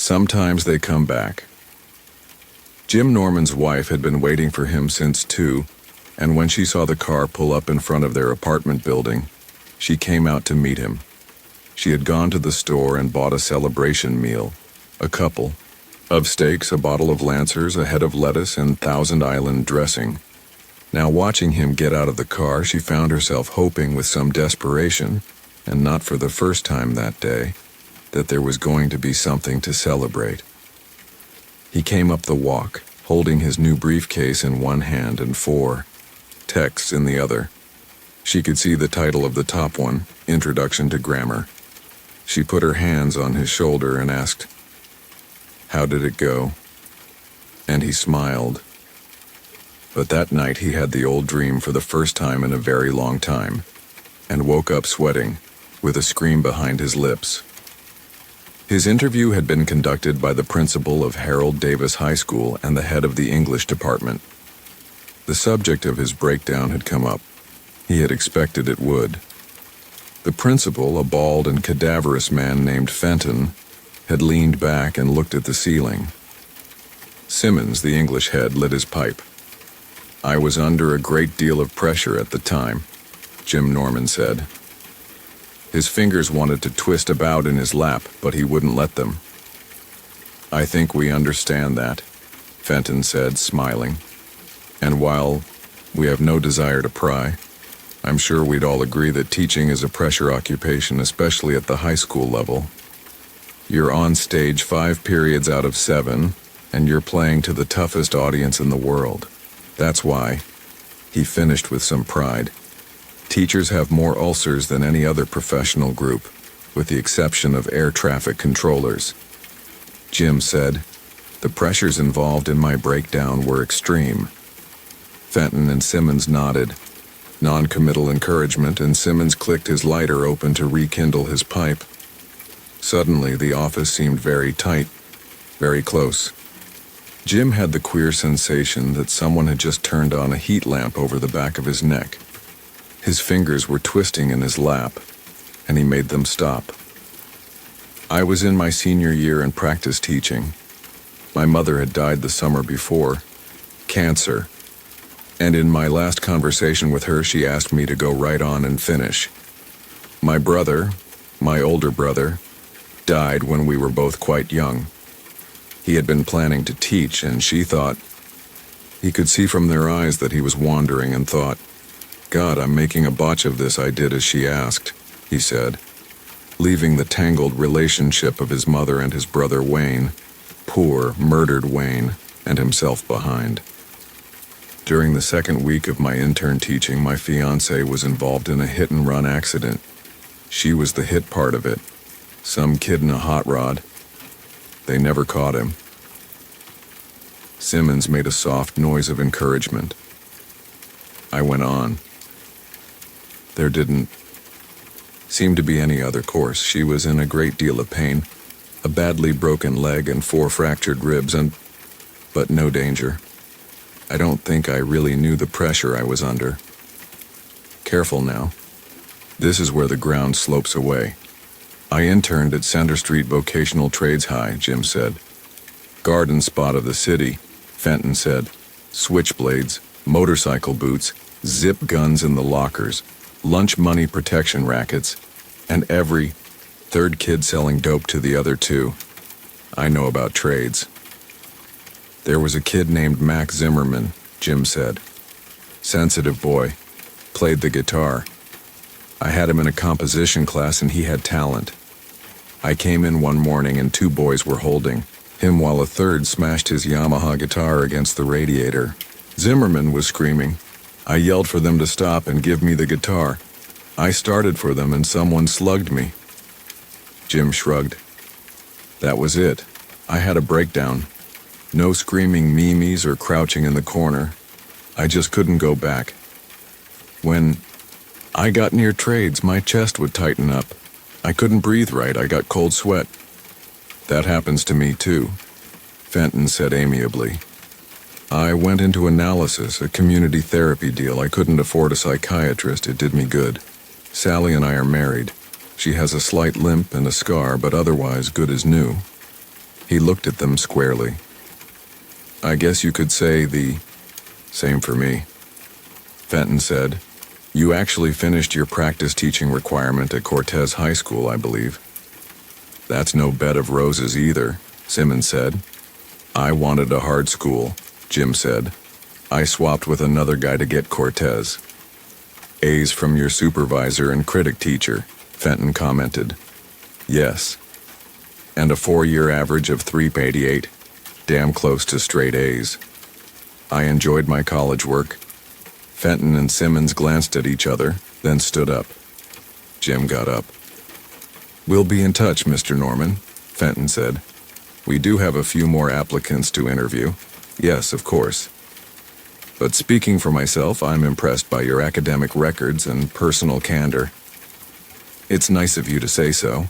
Sometimes they come back. Jim Norman's wife had been waiting for him since 2, and when she saw the car pull up in front of their apartment building, she came out to meet him. She had gone to the store and bought a celebration meal, a couple of steaks, a bottle of Lancers, a head of lettuce, and Thousand Island dressing. Now, watching him get out of the car, she found herself hoping with some desperation, and not for the first time that day, that there was going to be something to celebrate. He came up the walk, holding his new briefcase in one hand and 4 texts in the other. She could see the title of the top one, Introduction to Grammar. She put her hands on his shoulder and asked, "How did it go?" And he smiled. But that night he had the old dream for the first time in a very long time, and woke up sweating, with a scream behind his lips. His interview had been conducted by the principal of Harold Davis High School and the head of the English department. The subject of his breakdown had come up. He had expected it would. The principal, a bald and cadaverous man named Fenton, had leaned back and looked at the ceiling. Simmons, the English head, lit his pipe. "I was under a great deal of pressure at the time," Jim Norman said. His fingers wanted to twist about in his lap, but he wouldn't let them. "I think we understand that," Fenton said, smiling. "And while we have no desire to pry, I'm sure we'd all agree that teaching is a pressure occupation, especially at the high school level. You're on stage 5 periods out of 7, and you're playing to the toughest audience in the world. That's why," he finished with some pride, "teachers have more ulcers than any other professional group, with the exception of air traffic controllers." Jim said, "The pressures involved in my breakdown were extreme." Fenton and Simmons nodded. Non-committal encouragement, and Simmons clicked his lighter open to rekindle his pipe. Suddenly, the office seemed very tight, very close. Jim had the queer sensation that someone had just turned on a heat lamp over the back of his neck. His fingers were twisting in his lap, and he made them stop. "I was in my senior year and practice teaching. My mother had died the summer before, cancer, and in my last conversation with her, she asked me to go right on and finish. My brother, my older brother, died when we were both quite young. He had been planning to teach, and she thought—" He could see from their eyes that he was wandering and thought, "God, I'm making a botch of this. I did as she asked," he said, leaving the tangled relationship of his mother and his brother Wayne, poor, murdered Wayne, and himself behind. During the second week of my intern teaching, my fiancée was involved in a hit-and-run accident. She was the hit part of it. Some kid in a hot rod. They never caught him." Simmons made a soft noise of encouragement. I went on. "There didn't seem to be any other course. She was in a great deal of pain, a badly broken leg and 4 fractured ribs, but no danger. I don't think I really knew the pressure I was under. Careful now. This is where the ground slopes away. I interned at Center Street Vocational Trades High," Jim said. "Garden spot of the city," Fenton said. "Switchblades, motorcycle boots, zip guns in the lockers, lunch money protection rackets, and every 3rd kid selling dope to the other 2. I know about trades." "There was a kid named Mac Zimmerman," Jim said. "Sensitive boy. Played the guitar. I had him in a composition class and he had talent. I came in one morning and 2 boys were holding him while a 3rd smashed his Yamaha guitar against the radiator. Zimmerman was screaming. I yelled for them to stop and give me the guitar. I started for them and someone slugged me." Jim shrugged. "That was it. I had a breakdown. No screaming memes or crouching in the corner. I just couldn't go back. When I got near trades, my chest would tighten up. I couldn't breathe right. I got cold sweat." "That happens to me too," Fenton said amiably. "I went into analysis, a community therapy deal. I couldn't afford a psychiatrist. It did me good. Sally and I are married. She has a slight limp and a scar, but otherwise good as new." He looked at them squarely. I guess you could say the same for me. Fenton said, You actually finished your practice teaching requirement at Cortez High School, I believe. That's no bed of roses either, Simmons said. I wanted a hard school, Jim said. I swapped with another guy to get Cortez. A's from your supervisor and critic teacher, Fenton commented. Yes. And a 4-year average of 3.88, damn close to straight A's. I enjoyed my college work. Fenton and Simmons glanced at each other, then stood up. Jim got up. We'll be in touch, Mr. Norman, Fenton said. We do have a few more applicants to interview. Yes, of course. But speaking for myself, I'm impressed by your academic records and personal candor. It's nice of you to say so.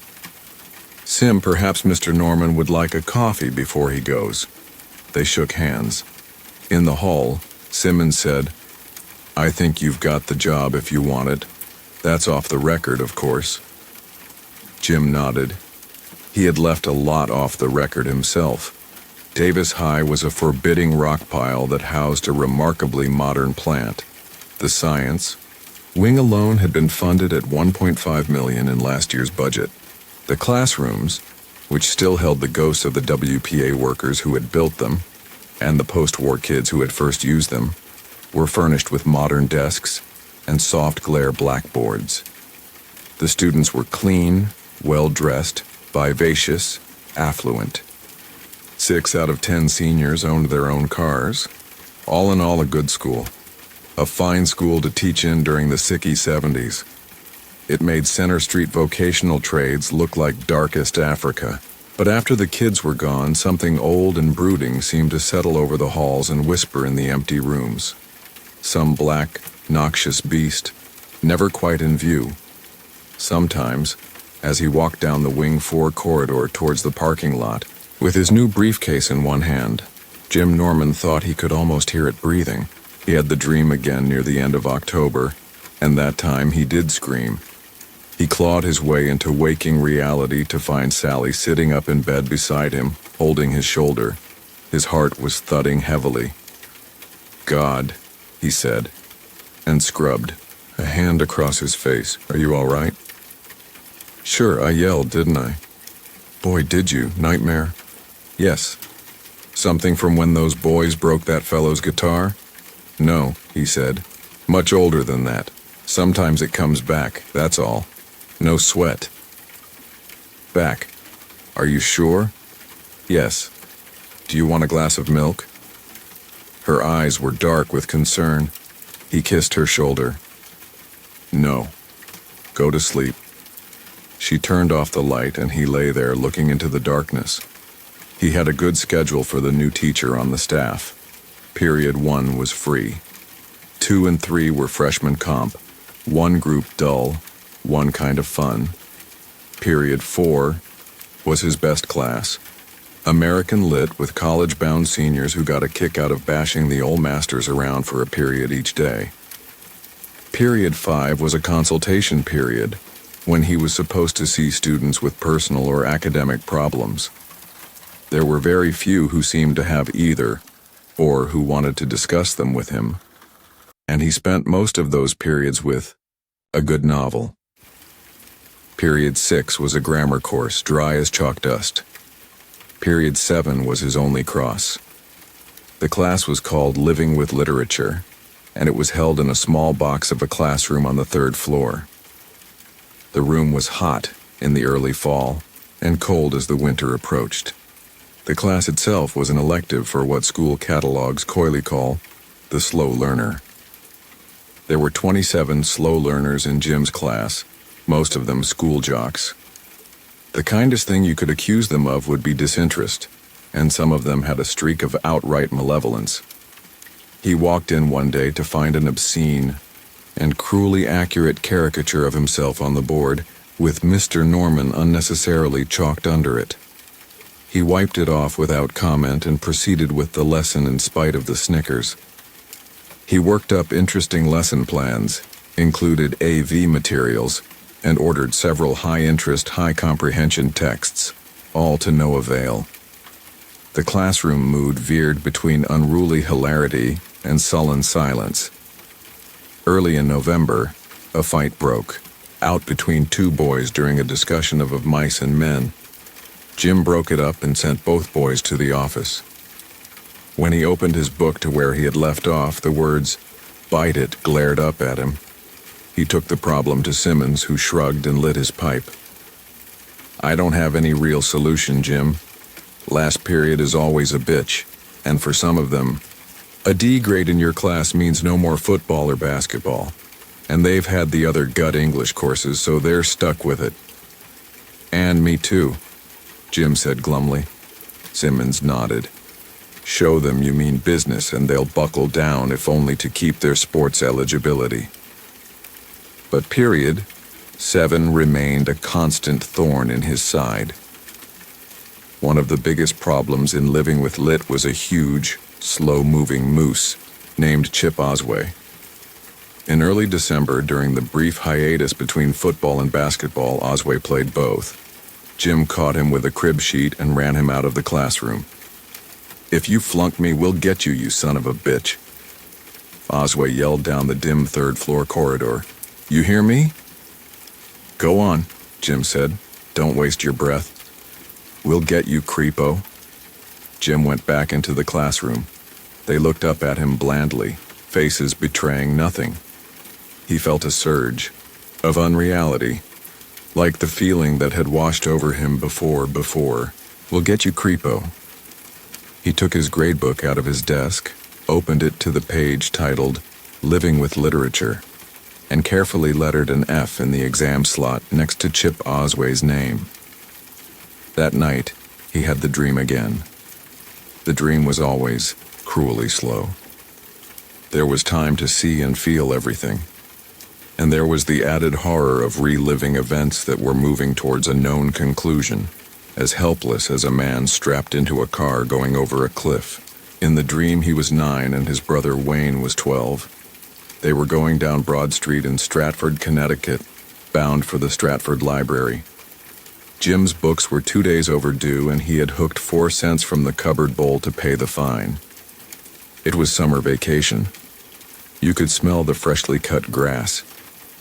Sim, perhaps Mr. Norman would like a coffee before he goes. They shook hands. In the hall, Simmons said, I think you've got the job if you want it. That's off the record, of course. Jim nodded. He had left a lot off the record himself. Davis High was a forbidding rock pile that housed a remarkably modern plant. The science wing alone had been funded at $1.5 million in last year's budget. The classrooms, which still held the ghosts of the WPA workers who had built them, and the post-war kids who had first used them, were furnished with modern desks and soft glare blackboards. The students were clean, well-dressed, vivacious, affluent. 6 out of 10 seniors owned their own cars. All in all, a good school. A fine school to teach in during the sicky 70s. It made Center Street vocational trades look like darkest Africa. But after the kids were gone, something old and brooding seemed to settle over the halls and whisper in the empty rooms. Some black, noxious beast, never quite in view. Sometimes, as he walked down the Wing 4 corridor towards the parking lot, with his new briefcase in one hand, Jim Norman thought he could almost hear it breathing. He had the dream again near the end of October, and that time he did scream. He clawed his way into waking reality to find Sally sitting up in bed beside him, holding his shoulder. His heart was thudding heavily. God, he said, and scrubbed, a hand across his face. Are you all right? Sure, I yelled, didn't I? Boy, did you, nightmare. Yes. Something from when those boys broke that fellow's guitar? No, he said. Much older than that. Sometimes it comes back, that's all. No sweat. Back. Are you sure? Yes. Do you want a glass of milk? Her eyes were dark with concern. He kissed her shoulder. No. Go to sleep. She turned off the light and he lay there looking into the darkness. He had a good schedule for the new teacher on the staff. Period 1 was free. 2 and 3 were freshman comp. 1 group dull, 1 kind of fun. Period 4 was his best class. American Lit with college-bound seniors who got a kick out of bashing the old masters around for a period each day. Period 5 was a consultation period, when he was supposed to see students with personal or academic problems. There were very few who seemed to have either, or who wanted to discuss them with him. And he spent most of those periods with a good novel. Period 6 was a grammar course, dry as chalk dust. Period 7 was his only cross. The class was called Living with Literature, and it was held in a small box of a classroom on the 3rd floor. The room was hot in the early fall and cold as the winter approached. The class itself was an elective for what school catalogs coyly call the slow learner. There were 27 slow learners in Jim's class, most of them school jocks. The kindest thing you could accuse them of would be disinterest, and some of them had a streak of outright malevolence. He walked in one day to find an obscene and cruelly accurate caricature of himself on the board, with Mr. Norman unnecessarily chalked under it. He wiped it off without comment and proceeded with the lesson in spite of the snickers. He worked up interesting lesson plans, included AV materials, and ordered several high-interest, high-comprehension texts, all to no avail. The classroom mood veered between unruly hilarity and sullen silence. Early in November, a fight broke out between two boys during a discussion of mice and men. Jim broke it up and sent both boys to the office. When he opened his book to where he had left off, the words, "Bite it," glared up at him. He took the problem to Simmons, who shrugged and lit his pipe. "I don't have any real solution, Jim. Last period is always a bitch, and for some of them, a D grade in your class means no more football or basketball. And they've had the other gut English courses, so they're stuck with it." "And me too," Jim said glumly. Simmons nodded. "Show them you mean business and they'll buckle down, if only to keep their sports eligibility." But period 7 remained a constant thorn in his side. One of the biggest problems in living with Lit was a huge, slow-moving moose named Chip Osway. In early December, during the brief hiatus between football and basketball, Osway played both. Jim caught him with a crib sheet and ran him out of the classroom. "If you flunk me, we'll get you, you son of a bitch." Osway yelled down the dim third-floor corridor. "You hear me?" "Go on," Jim said. "Don't waste your breath." "We'll get you, creepo." Jim went back into the classroom. They looked up at him blandly, faces betraying nothing. He felt a surge of unreality, like the feeling that had washed over him before. "We'll get you, creepo." He took his gradebook out of his desk, opened it to the page titled "Living with Literature," and carefully lettered an F in the exam slot next to Chip Osway's name. That night, he had the dream again. The dream was always cruelly slow. There was time to see and feel everything. And there was the added horror of reliving events that were moving towards a known conclusion, as helpless as a man strapped into a car going over a cliff. In the dream, he was 9 and his brother Wayne was 12. They were going down Broad Street in Stratford, Connecticut, bound for the Stratford Library. Jim's books were 2 days overdue, and he had hooked 4 cents from the cupboard bowl to pay the fine. It was summer vacation. You could smell the freshly cut grass.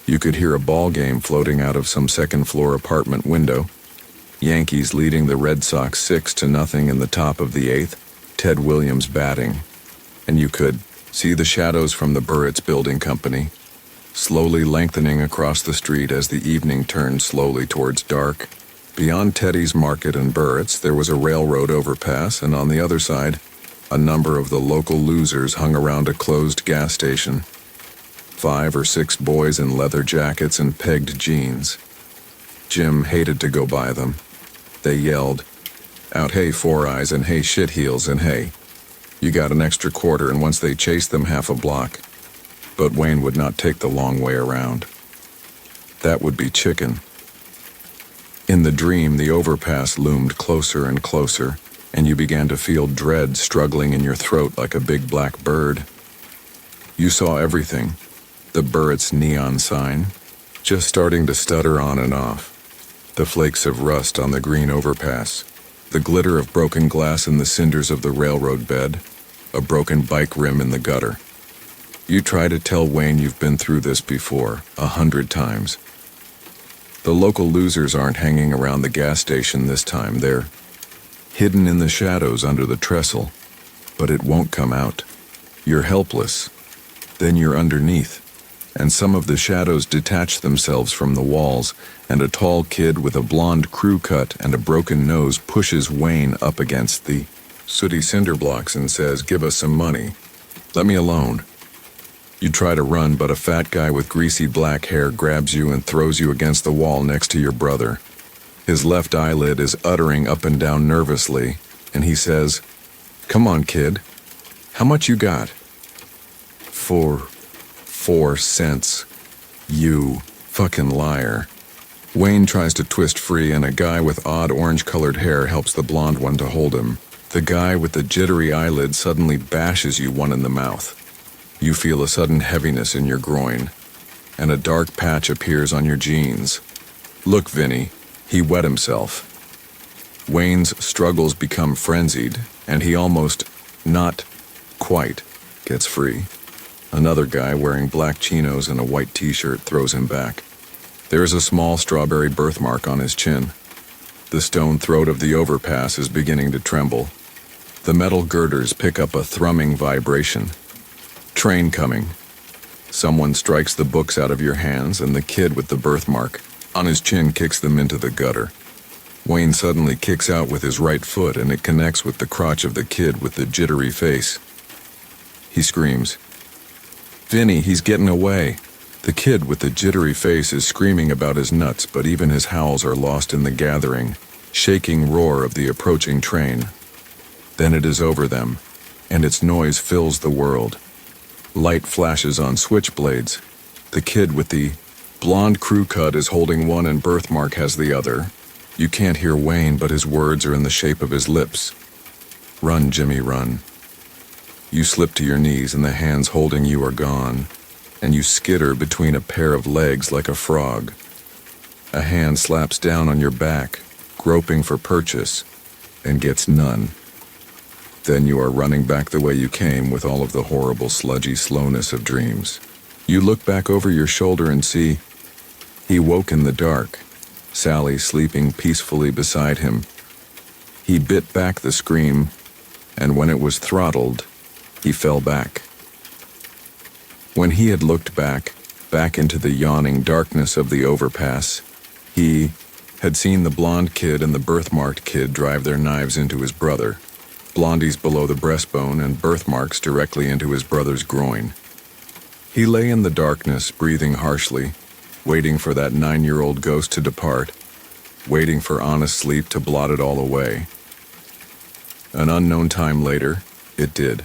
You could hear a ball game floating out of some second-floor apartment window. Yankees leading the Red Sox 6-0 in the top of the 8th, Ted Williams batting. And you could see the shadows from the Burritt's Building Company, slowly lengthening across the street as the evening turned slowly towards dark. Beyond Teddy's Market and Burritt's, there was a railroad overpass, and on the other side, a number of the local losers hung around a closed gas station. 5 or 6 boys in leather jackets and pegged jeans. Jim hated to go by them. They yelled out, "Hey, Four Eyes," and "Hey, Shit Heels," and "Hey, you got an extra quarter," and once they chased them half a block. But Wayne would not take the long way around. That would be chicken. In the dream, the overpass loomed closer and closer, and you began to feel dread struggling in your throat like a big black bird. You saw everything. The Burritt's neon sign, just starting to stutter on and off. The flakes of rust on the green overpass. The glitter of broken glass in the cinders of the railroad bed. A broken bike rim in the gutter. You try to tell Wayne you've been through this before, 100 times. The local losers aren't hanging around the gas station this time. They're hidden in the shadows under the trestle. But it won't come out. You're helpless. Then you're underneath. And some of the shadows detach themselves from the walls, and a tall kid with a blonde crew cut and a broken nose pushes Wayne up against the sooty cinder blocks and says, "Give us some money. Let me alone." You try to run, but a fat guy with greasy black hair grabs you and throws you against the wall next to your brother. His left eyelid is uttering up and down nervously, and he says, "Come on, kid. How much you got?" Four cents. You fucking liar. Wayne tries to twist free, and a guy with odd orange-colored hair helps the blonde one to hold him. The guy with the jittery eyelid suddenly bashes you one in the mouth. You feel a sudden heaviness in your groin, and a dark patch appears on your jeans. "Look, Vinny," he wet himself. Wayne's struggles become frenzied, and he almost, not quite, gets free. Another guy wearing black chinos and a white t-shirt throws him back. There is a small strawberry birthmark on his chin. The stone throat of the overpass is beginning to tremble. The metal girders pick up a thrumming vibration. Train coming. Someone strikes the books out of your hands, and the kid with the birthmark on his chin kicks them into the gutter. Wayne suddenly kicks out with his right foot, and it connects with the crotch of the kid with the jittery face. He screams, "Vinny, he's getting away." The kid with the jittery face is screaming about his nuts, but even his howls are lost in the gathering, shaking roar of the approaching train. Then it is over them, and its noise fills the world. Light flashes on switchblades. The kid with the blonde crew cut is holding one and birthmark has the other. You can't hear Wayne, but his words are in the shape of his lips. "Run, Jimmy, run." You slip to your knees and the hands holding you are gone, and you skitter between a pair of legs like a frog. A hand slaps down on your back, groping for purchase, and gets none. Then you are running back the way you came with all of the horrible sludgy slowness of dreams. You look back over your shoulder and see he woke in the dark, Sally sleeping peacefully beside him. He bit back the scream, and when it was throttled, he fell back. When he had looked back into the yawning darkness of the overpass, he had seen the blonde kid and the birthmarked kid drive their knives into his brother, blondies below the breastbone and birthmarks directly into his brother's groin. He lay in the darkness, breathing harshly, waiting for that 9-year-old ghost to depart, waiting for honest sleep to blot it all away. An unknown time later, it did.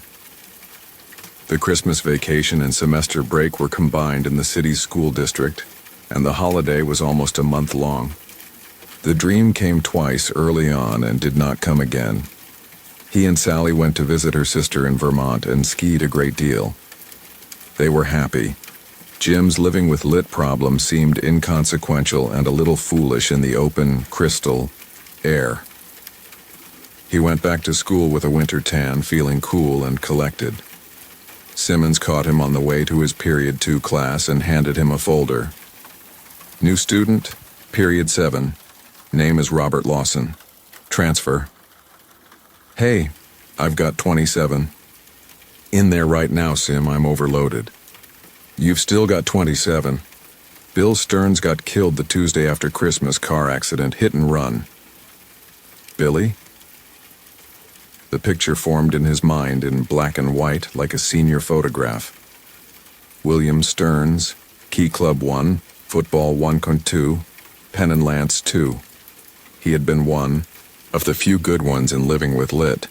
The Christmas vacation and semester break were combined in the city's school district, and the holiday was almost a month long. The dream came twice early on and did not come again. He and Sally went to visit her sister in Vermont and skied a great deal. They were happy. Jim's living with lit problem seemed inconsequential and a little foolish in the open, crystal air. He went back to school with a winter tan, feeling cool and collected. Simmons caught him on the way to his Period 2 class and handed him a folder. "New student, Period 7. Name is Robert Lawson. Transfer." "Hey, I've got 27. "In there right now, Sim, I'm overloaded." "You've still got 27. Bill Stearns got killed the Tuesday after Christmas car accident, hit and run." "Billy?" The picture formed in his mind in black and white like a senior photograph. William Stearns, Key Club 1, Football 1.2, Pen and Lance 2. He had been one of the few good ones in living with lit.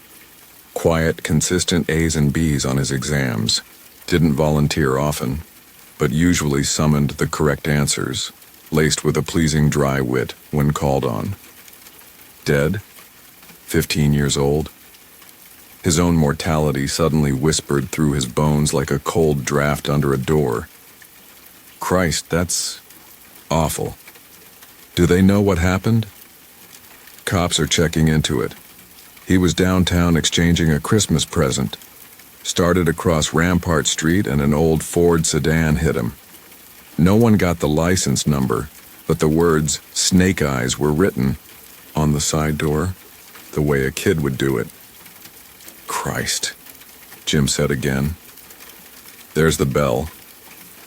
Quiet, consistent A's and B's on his exams. Didn't volunteer often, but usually summoned the correct answers, laced with a pleasing dry wit when called on. Dead? 15 years old? His own mortality suddenly whispered through his bones like a cold draft under a door. Christ, that's awful. Do they know what happened? Cops are checking into it. He was downtown exchanging a Christmas present. Started across Rampart Street and an old Ford sedan hit him. No one got the license number, but the words "Snake Eyes" were written on the side door, the way a kid would do it. Christ, Jim said again. There's the bell,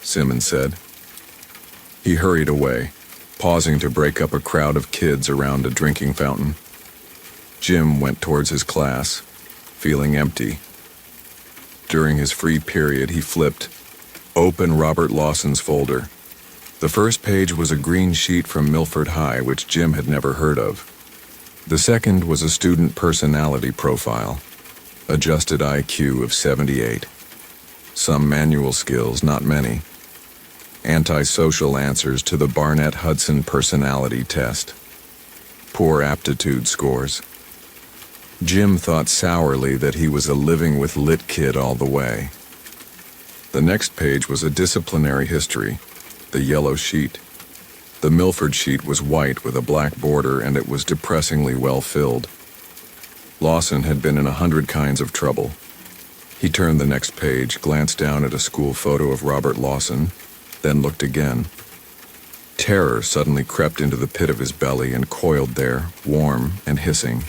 Simmons said. He hurried away, pausing to break up a crowd of kids around a drinking fountain. Jim went towards his class, feeling empty. During his free period, he flipped open Robert Lawson's folder. The first page was a green sheet from Milford High, which Jim had never heard of. The second was a student personality profile. Adjusted IQ of 78. Some manual skills, not many. Antisocial answers to the Barnett-Hudson personality test. Poor aptitude scores. Jim thought sourly that he was a living with lit kid all the way. The next page was a disciplinary history, the yellow sheet. The Milford sheet was white with a black border, and it was depressingly well filled. Lawson had been in 100 kinds of trouble. He turned the next page, glanced down at a school photo of Robert Lawson, then looked again. Terror suddenly crept into the pit of his belly and coiled there, warm and hissing.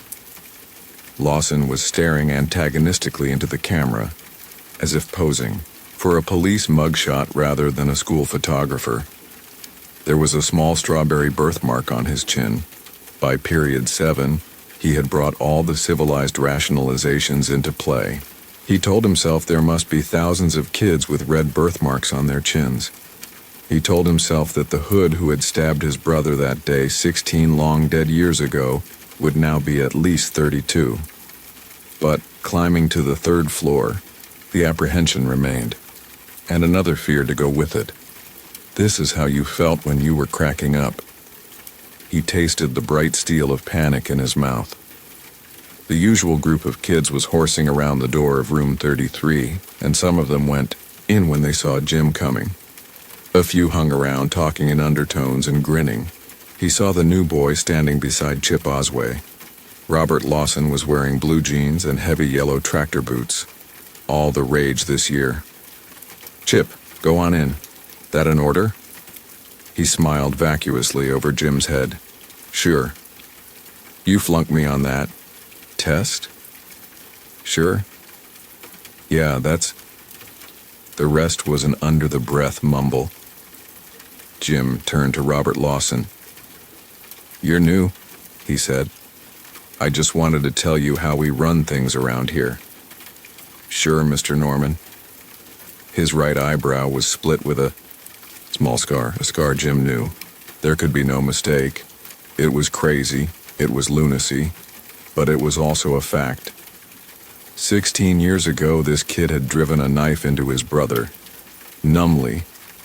Lawson was staring antagonistically into the camera, as if posing for a police mugshot rather than a school photographer. There was a small strawberry birthmark on his chin. By period 7, he had brought all the civilized rationalizations into play. He told himself there must be thousands of kids with red birthmarks on their chins. He told himself that the hood who had stabbed his brother that day 16 long dead years ago would now be at least 32. But, climbing to the 3rd floor, the apprehension remained, and another fear to go with it. This is how you felt when you were cracking up. He tasted the bright steel of panic in his mouth. The usual group of kids was horsing around the door of room 33, and some of them went in when they saw Jim coming. A few hung around, talking in undertones and grinning. He saw the new boy standing beside Chip Osway. Robert Lawson was wearing blue jeans and heavy yellow tractor boots. All the rage this year. "Chip, go on in. That an order?" He smiled vacuously over Jim's head. "Sure. You flunked me on that. Test? Sure? Yeah, that's..." The rest was an under-the-breath mumble. Jim turned to Robert Lawson. "You're new," he said. "I just wanted to tell you how we run things around here." "Sure, Mr. Norman." His right eyebrow was split with a small scar, a scar Jim knew. There could be no mistake. It was crazy, it was lunacy, but it was also a fact. 16 years ago, this kid had driven a knife into his brother. Numbly,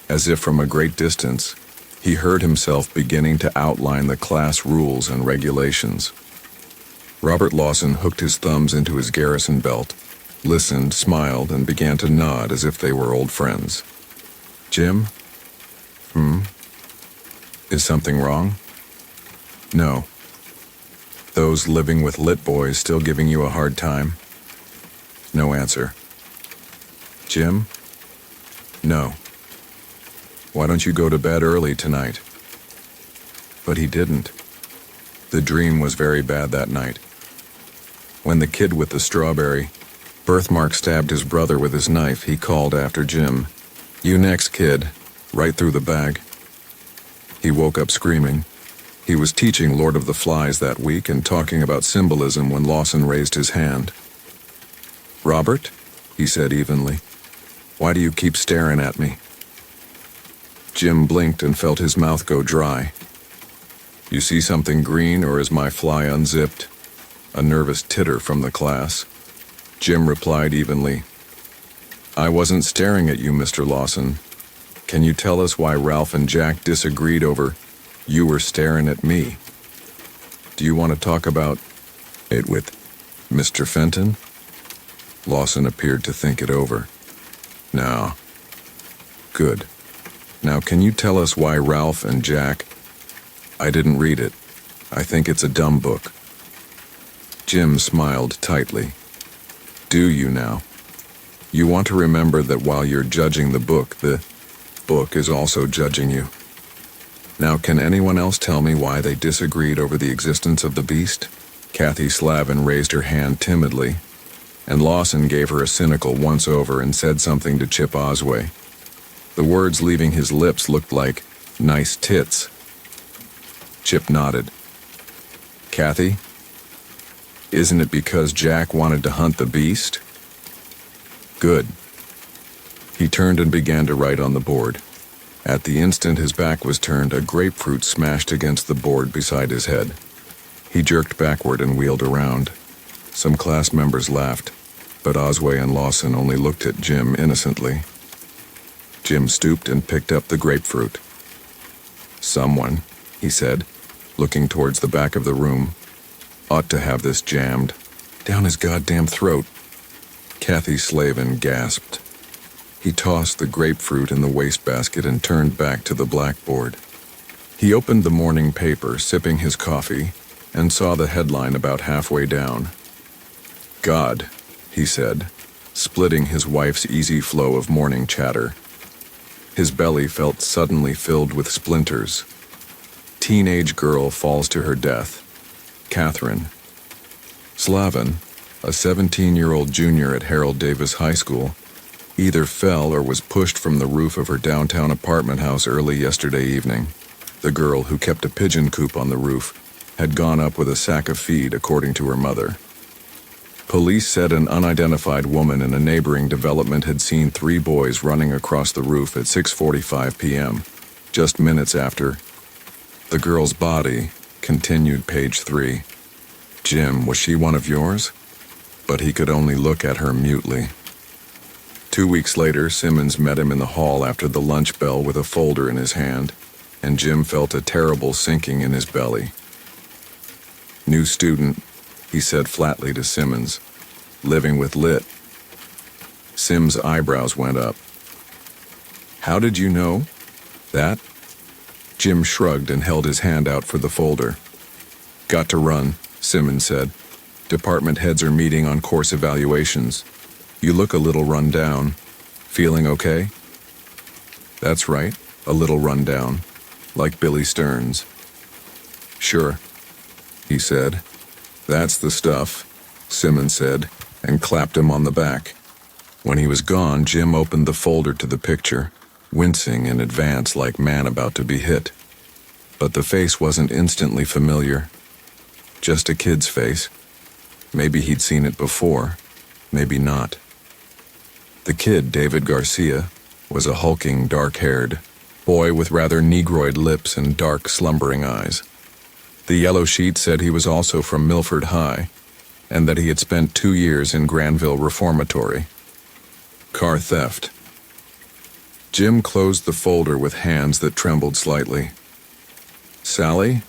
as if from a great distance, he heard himself beginning to outline the class rules and regulations. Robert Lawson hooked his thumbs into his garrison belt, listened, smiled, and began to nod as if they were old friends. "Jim? Is something wrong?" "No." "Those living with lit boys still giving you a hard time?" No answer. "Jim?" "No." "Why don't you go to bed early tonight?" But he didn't. The dream was very bad that night. When the kid with the strawberry birthmark stabbed his brother with his knife, he called after Jim, "You next, kid," right through the bag. He woke up screaming. He was teaching Lord of the Flies that week and talking about symbolism when Lawson raised his hand. "Robert," he said evenly, "why do you keep staring at me?" Jim blinked and felt his mouth go dry. "You see something green, or is my fly unzipped?" A nervous titter from the class. Jim replied evenly, "I wasn't staring at you, Mr. Lawson. Can you tell us why Ralph and Jack disagreed over you were staring at me? Do you want to talk about it with Mr. Fenton?" Lawson appeared to think it over. "No." "Good. Now can you tell us why Ralph and Jack..." "I didn't read it. I think it's a dumb book." Jim smiled tightly. "Do you now? You want to remember that while you're judging the book is also judging you. Now can anyone else tell me why they disagreed over the existence of the beast?" Kathy Slavin raised her hand timidly, and Lawson gave her a cynical once-over and said something to Chip Osway. The words leaving his lips looked like, "nice tits." Chip nodded. "Kathy? Isn't it because Jack wanted to hunt the beast?" "Good." He turned and began to write on the board. At the instant his back was turned, a grapefruit smashed against the board beside his head. He jerked backward and wheeled around. Some class members laughed, but Osway and Lawson only looked at Jim innocently. Jim stooped and picked up the grapefruit. "Someone," he said, looking towards the back of the room, "ought to have this jammed down his goddamn throat." Kathy Slavin gasped. He tossed the grapefruit in the wastebasket and turned back to the blackboard. He opened the morning paper, sipping his coffee, and saw the headline about halfway down. "God," he said, splitting his wife's easy flow of morning chatter. His belly felt suddenly filled with splinters. Teenage girl falls to her death. Catherine. Slavin, a 17-year-old junior at Harold Davis High School, either fell or was pushed from the roof of her downtown apartment house early yesterday evening. The girl, who kept a pigeon coop on the roof, had gone up with a sack of feed, according to her mother. Police said an unidentified woman in a neighboring development had seen 3 boys running across the roof at 6:45 p.m., just minutes after. The girl's body, continued page 3. Jim, was she one of yours? But he could only look at her mutely. 2 weeks later, Simmons met him in the hall after the lunch bell with a folder in his hand, and Jim felt a terrible sinking in his belly. "New student," he said flatly to Simmons. "Living with Lit." Sim's eyebrows went up. "How did you know that?" Jim shrugged and held his hand out for the folder. "Got to run," Simmons said. "Department heads are meeting on course evaluations. You look a little run down. Feeling okay?" "That's right, a little run down. Like Billy Stearns." "Sure," he said. "That's the stuff," Simmons said, and clapped him on the back. When he was gone, Jim opened the folder to the picture, wincing in advance like man about to be hit. But the face wasn't instantly familiar. Just a kid's face. Maybe he'd seen it before, maybe not. The kid, David Garcia, was a hulking, dark-haired boy with rather negroid lips and dark, slumbering eyes. The yellow sheet said he was also from Milford High, and that he had spent 2 years in Granville Reformatory. Car theft. Jim closed the folder with hands that trembled slightly. "Sally?"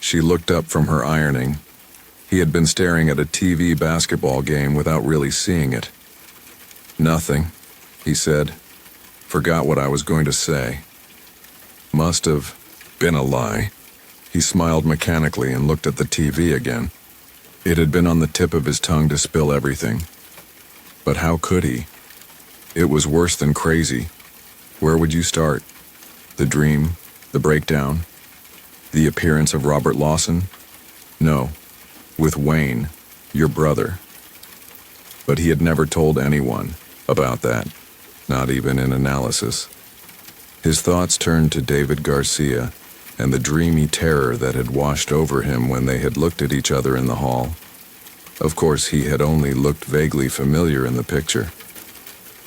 She looked up from her ironing. He had been staring at a TV basketball game without really seeing it. "Nothing," he said. "Forgot what I was going to say. Must have been a lie." He smiled mechanically and looked at the TV again. It had been on the tip of his tongue to spill everything. But how could he? It was worse than crazy. Where would you start? The dream? The breakdown? The appearance of Robert Lawson? No. With Wayne, your brother. But he had never told anyone about that, not even in analysis. His thoughts turned to David Garcia and the dreamy terror that had washed over him when they had looked at each other in the hall. Of course, he had only looked vaguely familiar in the picture.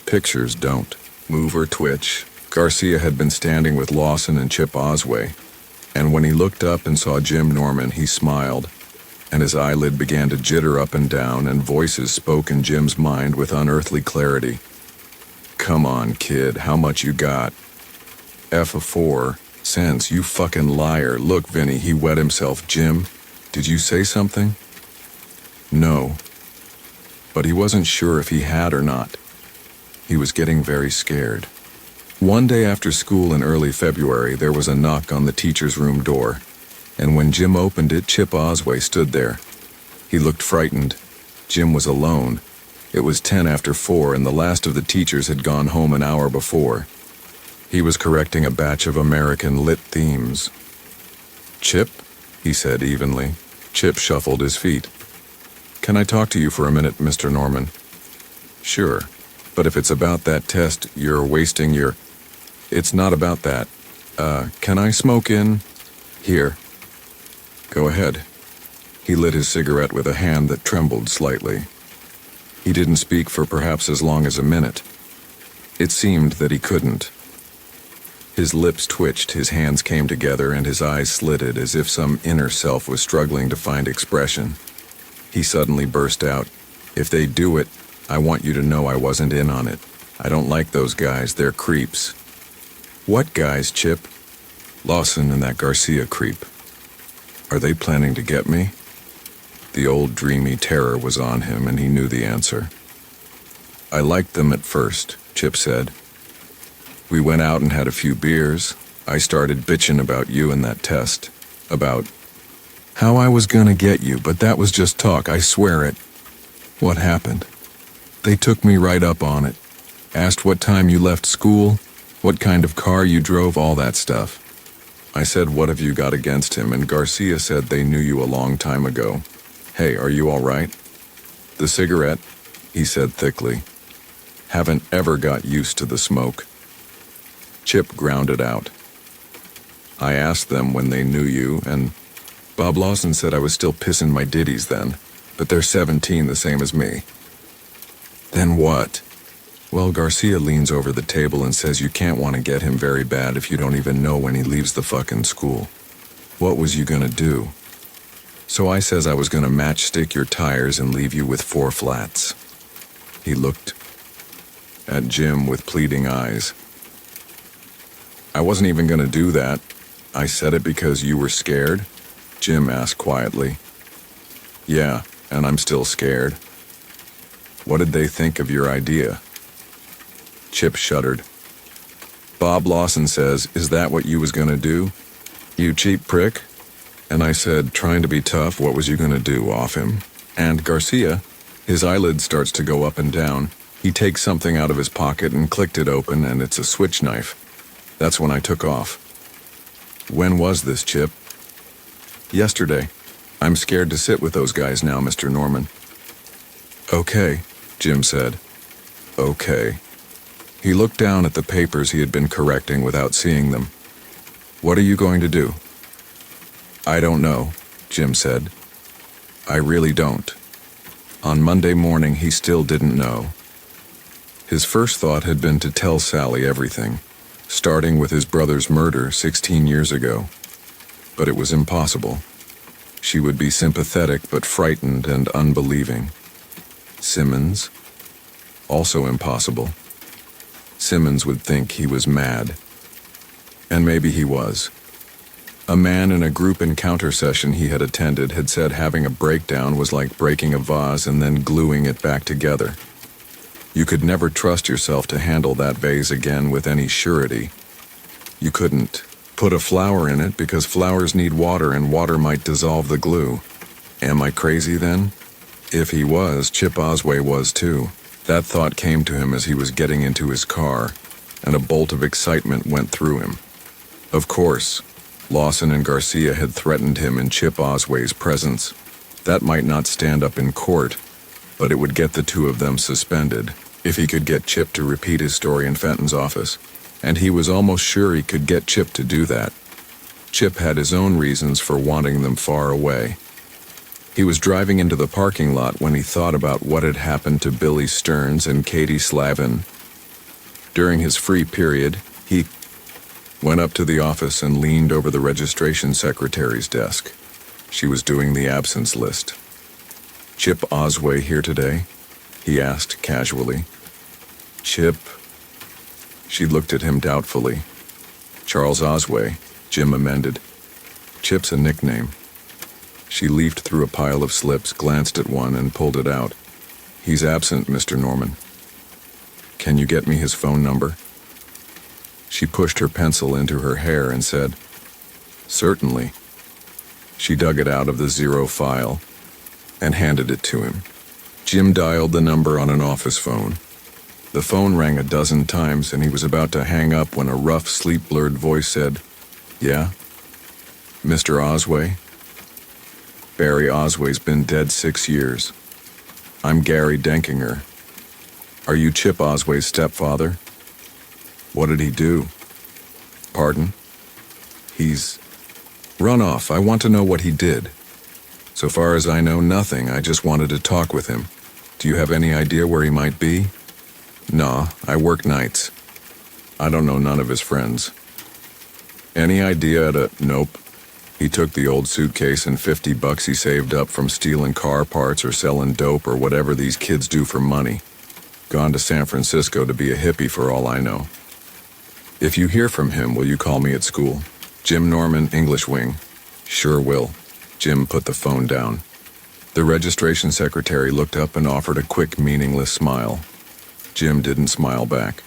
Pictures don't move or twitch. Garcia had been standing with Lawson and Chip Osway, and when he looked up and saw Jim Norman, he smiled, and his eyelid began to jitter up and down, and voices spoke in Jim's mind with unearthly clarity. "Come on, kid, how much you got?" "F a 4 cents, you fucking liar. Look, Vinny," he wet himself. "Jim, did you say something?" No. But he wasn't sure if he had or not. He was getting very scared. One day after school in early February, there was a knock on the teacher's room door, and when Jim opened it, Chip Osway stood there. He looked frightened. Jim was alone. It was 10 after 4, and the last of the teachers had gone home an hour before. He was correcting a batch of American lit themes. "Chip?" he said evenly. Chip shuffled his feet. "Can I talk to you for a minute, Mr. Norman?" "Sure, but if it's about that test, you're wasting your..." "It's not about that. Can I smoke in here?" "Go ahead." He lit his cigarette with a hand that trembled slightly. He didn't speak for perhaps as long as a minute. It seemed that he couldn't. His lips twitched, his hands came together, and his eyes slitted as if some inner self was struggling to find expression. He suddenly burst out, "If they do it, I want you to know I wasn't in on it. I don't like those guys, they're creeps." "What guys, Chip?" "Lawson and that Garcia creep." "Are they planning to get me?" The old dreamy terror was on him, and he knew the answer. "I liked them at first," Chip said. "We went out and had a few beers. I started bitching about you and that test. About how I was gonna get you, but that was just talk, I swear it. What happened? They took me right up on it. Asked what time you left school, what kind of car you drove, all that stuff. I said, what have you got against him? And Garcia said they knew you a long time ago. Hey, are you all right? The cigarette, he said thickly. Haven't ever got used to the smoke. Chip ground it out. I asked them when they knew you, and Bob Lawson said I was still pissing my ditties then, but they're 17 the same as me. Then what? Well, Garcia leans over the table and says you can't want to get him very bad if you don't even know when he leaves the fucking school. What was you gonna do? So I says I was gonna matchstick your tires and leave you with 4 flats. He looked at Jim with pleading eyes. I wasn't even gonna do that. I said it because you were scared? Jim asked quietly. Yeah, and I'm still scared. What did they think of your idea? Chip shuddered. Bob Lawson says, is that what you was gonna do? You cheap prick? And I said, trying to be tough, what was you gonna do, off him? And Garcia, his eyelid starts to go up and down. He takes something out of his pocket and clicked it open, and it's a switch knife. That's when I took off. When was this, Chip? Yesterday. I'm scared to sit with those guys now, Mr. Norman. Okay, Jim said. Okay. He looked down at the papers he had been correcting without seeing them. What are you going to do? I don't know, Jim said. I really don't. On Monday morning, he still didn't know. His first thought had been to tell Sally everything, starting with his brother's murder 16 years ago. But it was impossible. She would be sympathetic but frightened and unbelieving. Simmons? Also impossible. Simmons would think he was mad. And maybe he was. A man in a group encounter session he had attended had said having a breakdown was like breaking a vase and then gluing it back together. You could never trust yourself to handle that vase again with any surety. You couldn't put a flower in it because flowers need water and water might dissolve the glue. Am I crazy then? If he was, Chip Osway was too. That thought came to him as he was getting into his car, and a bolt of excitement went through him. Of course, Lawson and Garcia had threatened him in Chip Osway's presence. That might not stand up in court, but it would get the two of them suspended if he could get Chip to repeat his story in Fenton's office. And he was almost sure he could get Chip to do that. Chip had his own reasons for wanting them far away. He was driving into the parking lot when he thought about what had happened to Billy Stearns and Katie Slavin. During his free period, he went up to the office and leaned over the registration secretary's desk. She was doing the absence list. Chip Osway here today? He asked casually. Chip? She looked at him doubtfully. Charles Osway, Jim amended. Chip's a nickname. She leafed through a pile of slips, glanced at one, and pulled it out. He's absent, Mr. Norman. Can you get me his phone number? She pushed her pencil into her hair and said, Certainly. She dug it out of the 0 file and handed it to him. Jim dialed the number on an office phone. The phone rang a dozen times, and he was about to hang up when a rough, sleep-blurred voice said, Yeah? Mr. Osway? Barry Osway's been dead 6 years. I'm Gary Denkinger. Are you Chip Osway's stepfather? What did he do? Pardon? He's run off. I want to know what he did. So far as I know, nothing. I just wanted to talk with him. Do you have any idea where he might be? Nah, I work nights. I don't know none of his friends. Any idea at a... Nope. He took the old suitcase and $50 he saved up from stealing car parts or selling dope or whatever these kids do for money. Gone to San Francisco to be a hippie for all I know. If you hear from him, will you call me at school? Jim Norman, English wing. Sure will. Jim put the phone down. The registration secretary looked up and offered a quick, meaningless smile. Jim didn't smile back.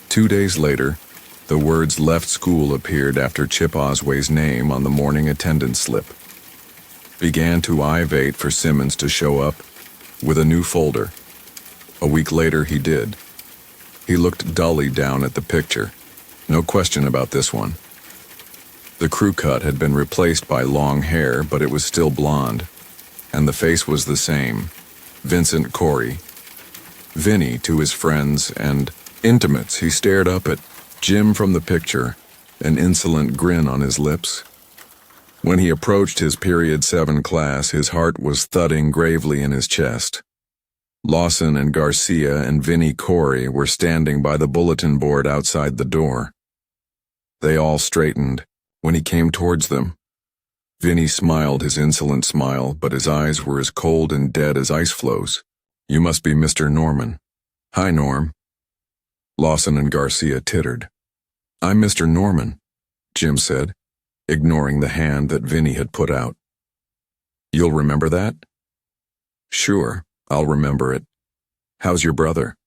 2 days later, the The words "left school" appeared after Chip Osway's name on the morning attendance slip. Began to wait for Simmons to show up with a new folder. A week later he did. He looked dully down at the picture. No question about this one. The crew cut had been replaced by long hair, but it was still blonde. And the face was the same. Vincent Corey. Vinny to his friends and intimates. He stared up at Jim from the picture, an insolent grin on his lips. When he approached his Period 7 class, his heart was thudding gravely in his chest. Lawson and Garcia and Vinny Corey were standing by the bulletin board outside the door. They all straightened when he came towards them. Vinny smiled his insolent smile, but his eyes were as cold and dead as ice floes. "You must be Mr. Norman." "Hi, Norm." Lawson and Garcia tittered. "I'm Mr. Norman," Jim said, ignoring the hand that Vinny had put out. "You'll remember that?" "Sure, I'll remember it. How's your brother?"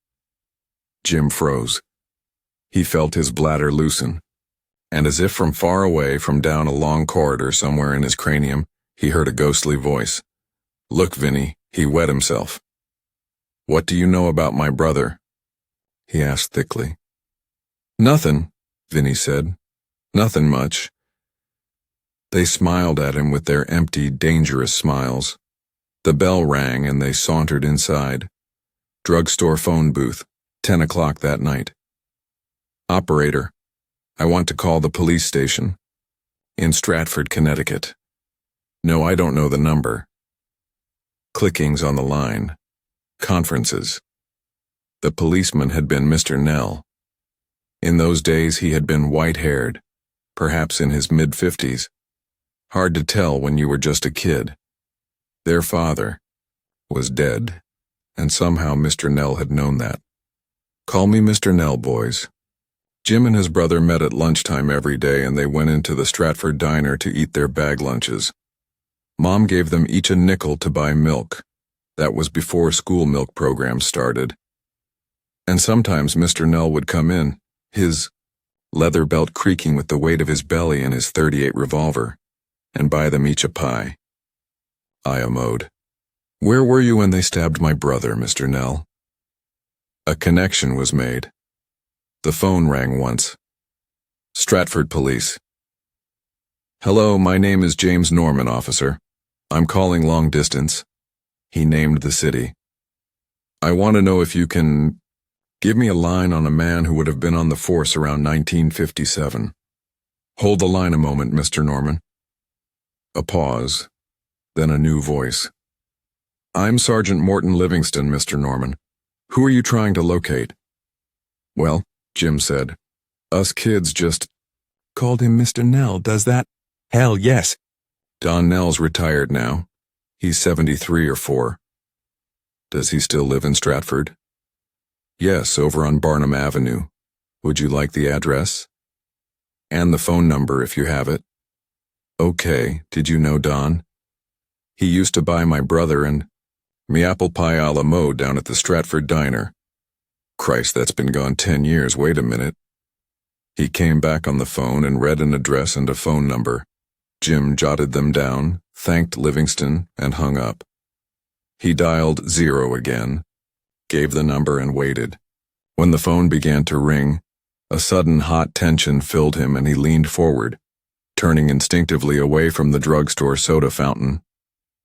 Jim froze. He felt his bladder loosen, and as if from far away, from down a long corridor somewhere in his cranium, he heard a ghostly voice. "Look, Vinny," he wet himself. "What do you know about my brother?" he asked thickly. "Nothing," Vinny said. "Nothing much." They smiled at him with their empty, dangerous smiles. The bell rang and they sauntered inside. Drugstore phone booth, 10 o'clock that night. "Operator, I want to call the police station. In Stratford, Connecticut." "No, I don't know the number." Clickings on the line. Conferences. The policeman had been Mr. Nell. In those days he had been white-haired, perhaps in his mid-50s. Hard to tell when you were just a kid. Their father was dead, and somehow Mr. Nell had known that. "Call me Mr. Nell, boys." Jim and his brother met at lunchtime every day, and they went into the Stratford diner to eat their bag lunches. Mom gave them each a nickel to buy milk. That was before school milk programs started. And sometimes Mr. Nell would come in, his leather belt creaking with the weight of his belly and his .38 revolver, and buy them each a pie. I emoed. "Where were you when they stabbed my brother, Mr. Nell?" A connection was made. The phone rang once. Stratford Police. "Hello, my name is James Norman, officer. I'm calling long distance." He named the city. "I want to know if you can give me a line on a man who would have been on the force around 1957. "Hold the line a moment, Mr. Norman." A pause, then a new voice. "I'm Sergeant Morton Livingston, Mr. Norman. Who are you trying to locate?" "Well," Jim said, "us kids just called him Mr. Nell, does that?" "Hell, yes." "Don Nell's retired now. He's 73 or 4. "Does he still live in Stratford?" "Yes, over on Barnum Avenue. Would you like the address?" "And the phone number if you have it." "Okay, did you know Don?" "He used to buy my brother and me apple pie a la mode down at the Stratford diner." "Christ, that's been gone 10 years, wait a minute." He came back on the phone and read an address and a phone number. Jim jotted them down, thanked Livingston, and hung up. He dialed 0 again, gave the number and waited. When the phone began to ring, a sudden hot tension filled him and he leaned forward, turning instinctively away from the drugstore soda fountain,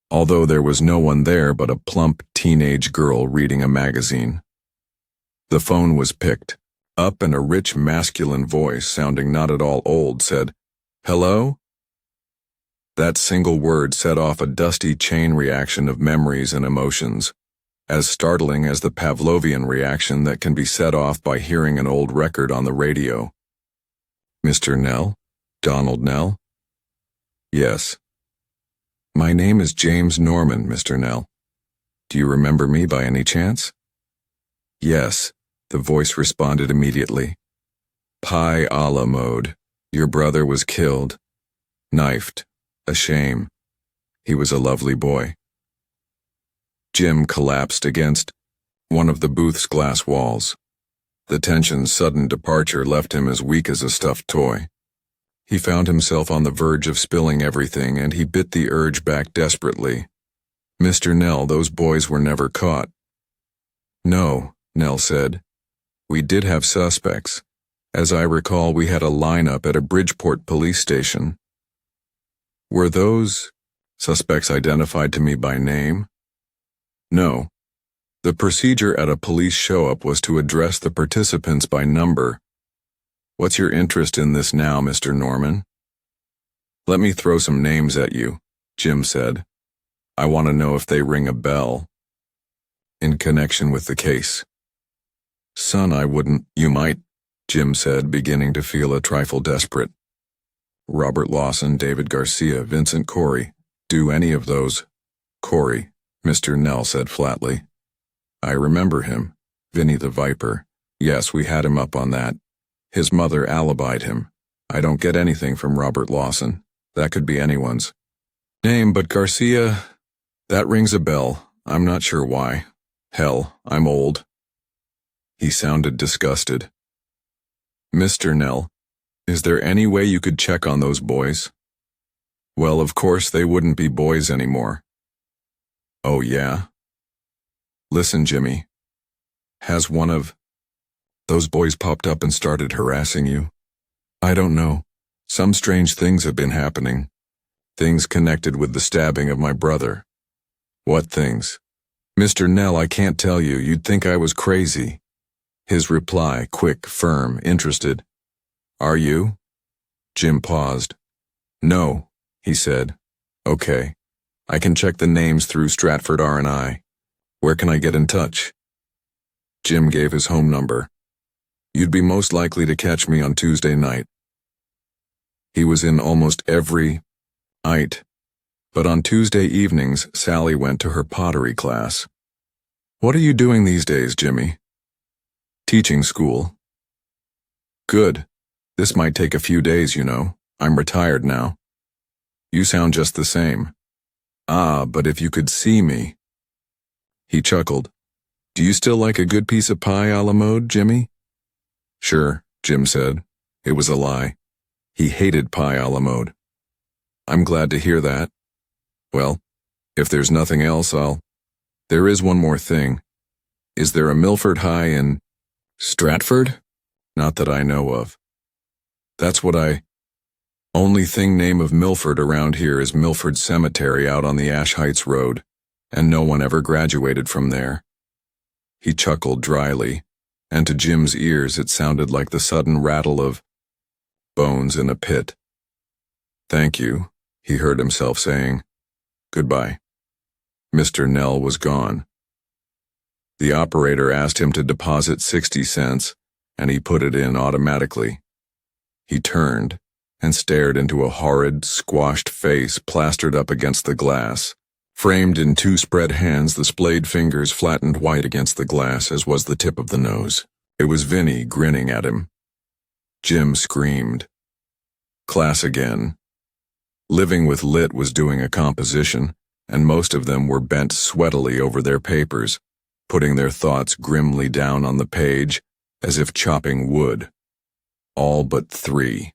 although there was no one there but a plump teenage girl reading a magazine. The phone was picked up and a rich masculine voice, sounding not at all old, said, "Hello?" That single word set off a dusty chain reaction of memories and emotions, as startling as the Pavlovian reaction that can be set off by hearing an old record on the radio. "Mr. Nell? Donald Nell?" "Yes." "My name is James Norman, Mr. Nell. Do you remember me by any chance?" "Yes," the voice responded immediately. "Pie a la mode. Your brother was killed. Knifed. A shame. He was a lovely boy." Jim collapsed against one of the booth's glass walls. The tension's sudden departure left him as weak as a stuffed toy. He found himself on the verge of spilling everything, and he bit the urge back desperately. "Mr. Nell, those boys were never caught." "No," Nell said. "We did have suspects. As I recall, we had a lineup at a Bridgeport police station." "Were those suspects identified to me by name?" "No. The procedure at a police show-up was to address the participants by number. What's your interest in this now, Mr. Norman?" "Let me throw some names at you," Jim said. "I want to know if they ring a bell in connection with the case." "Son, I wouldn't." "You might," Jim said, beginning to feel a trifle desperate. "Robert Lawson, David Garcia, Vincent Corey. Do any of those?" "Corey," Mr. Nell said flatly. "I remember him. Vinny the Viper. Yes, we had him up on that. His mother alibied him. I don't get anything from Robert Lawson. That could be anyone's name, but Garcia, that rings a bell. I'm not sure why. Hell, I'm old." He sounded disgusted. "Mr. Nell, is there any way you could check on those boys?" "Well, of course they wouldn't be boys anymore." "Oh, yeah?" "Listen, Jimmy. Has one of those boys popped up and started harassing you?" "I don't know. Some strange things have been happening. Things connected with the stabbing of my brother." "What things?" "Mr. Nell, I can't tell you. You'd think I was crazy." His reply, quick, firm, interested. "Are you?" Jim paused. "No," he said. "Okay. I can check the names through Stratford R&I. Where can I get in touch?" Jim gave his home number. "You'd be most likely to catch me on Tuesday night." He was in almost every night, but on Tuesday evenings Sally went to her pottery class. "What are you doing these days, Jimmy?" "Teaching school." "Good. This might take a few days, you know. I'm retired now." "You sound just the same." "Ah, but if you could see me." He chuckled. "Do you still like a good piece of pie a la mode, Jimmy?" "Sure," Jim said. It was a lie. He hated pie a la mode. "I'm glad to hear that. Well, if there's nothing else, There is one more thing. Is there a Milford High in Stratford?" "Not that I know of." "That's what Only thing name of Milford around here is Milford Cemetery out on the Ash Heights Road, and no one ever graduated from there." He chuckled dryly, and to Jim's ears it sounded like the sudden rattle of bones in a pit. "Thank you," he heard himself saying. "Goodbye." Mr. Nell was gone. The operator asked him to deposit 60 cents, and he put it in automatically. He turned and stared into a horrid, squashed face plastered up against the glass. Framed in two spread hands, the splayed fingers flattened white against the glass, as was the tip of the nose. It was Vinny grinning at him. Jim screamed. Class again. Living with Lit was doing a composition, and most of them were bent sweatily over their papers, putting their thoughts grimly down on the page, as if chopping wood. All but 3.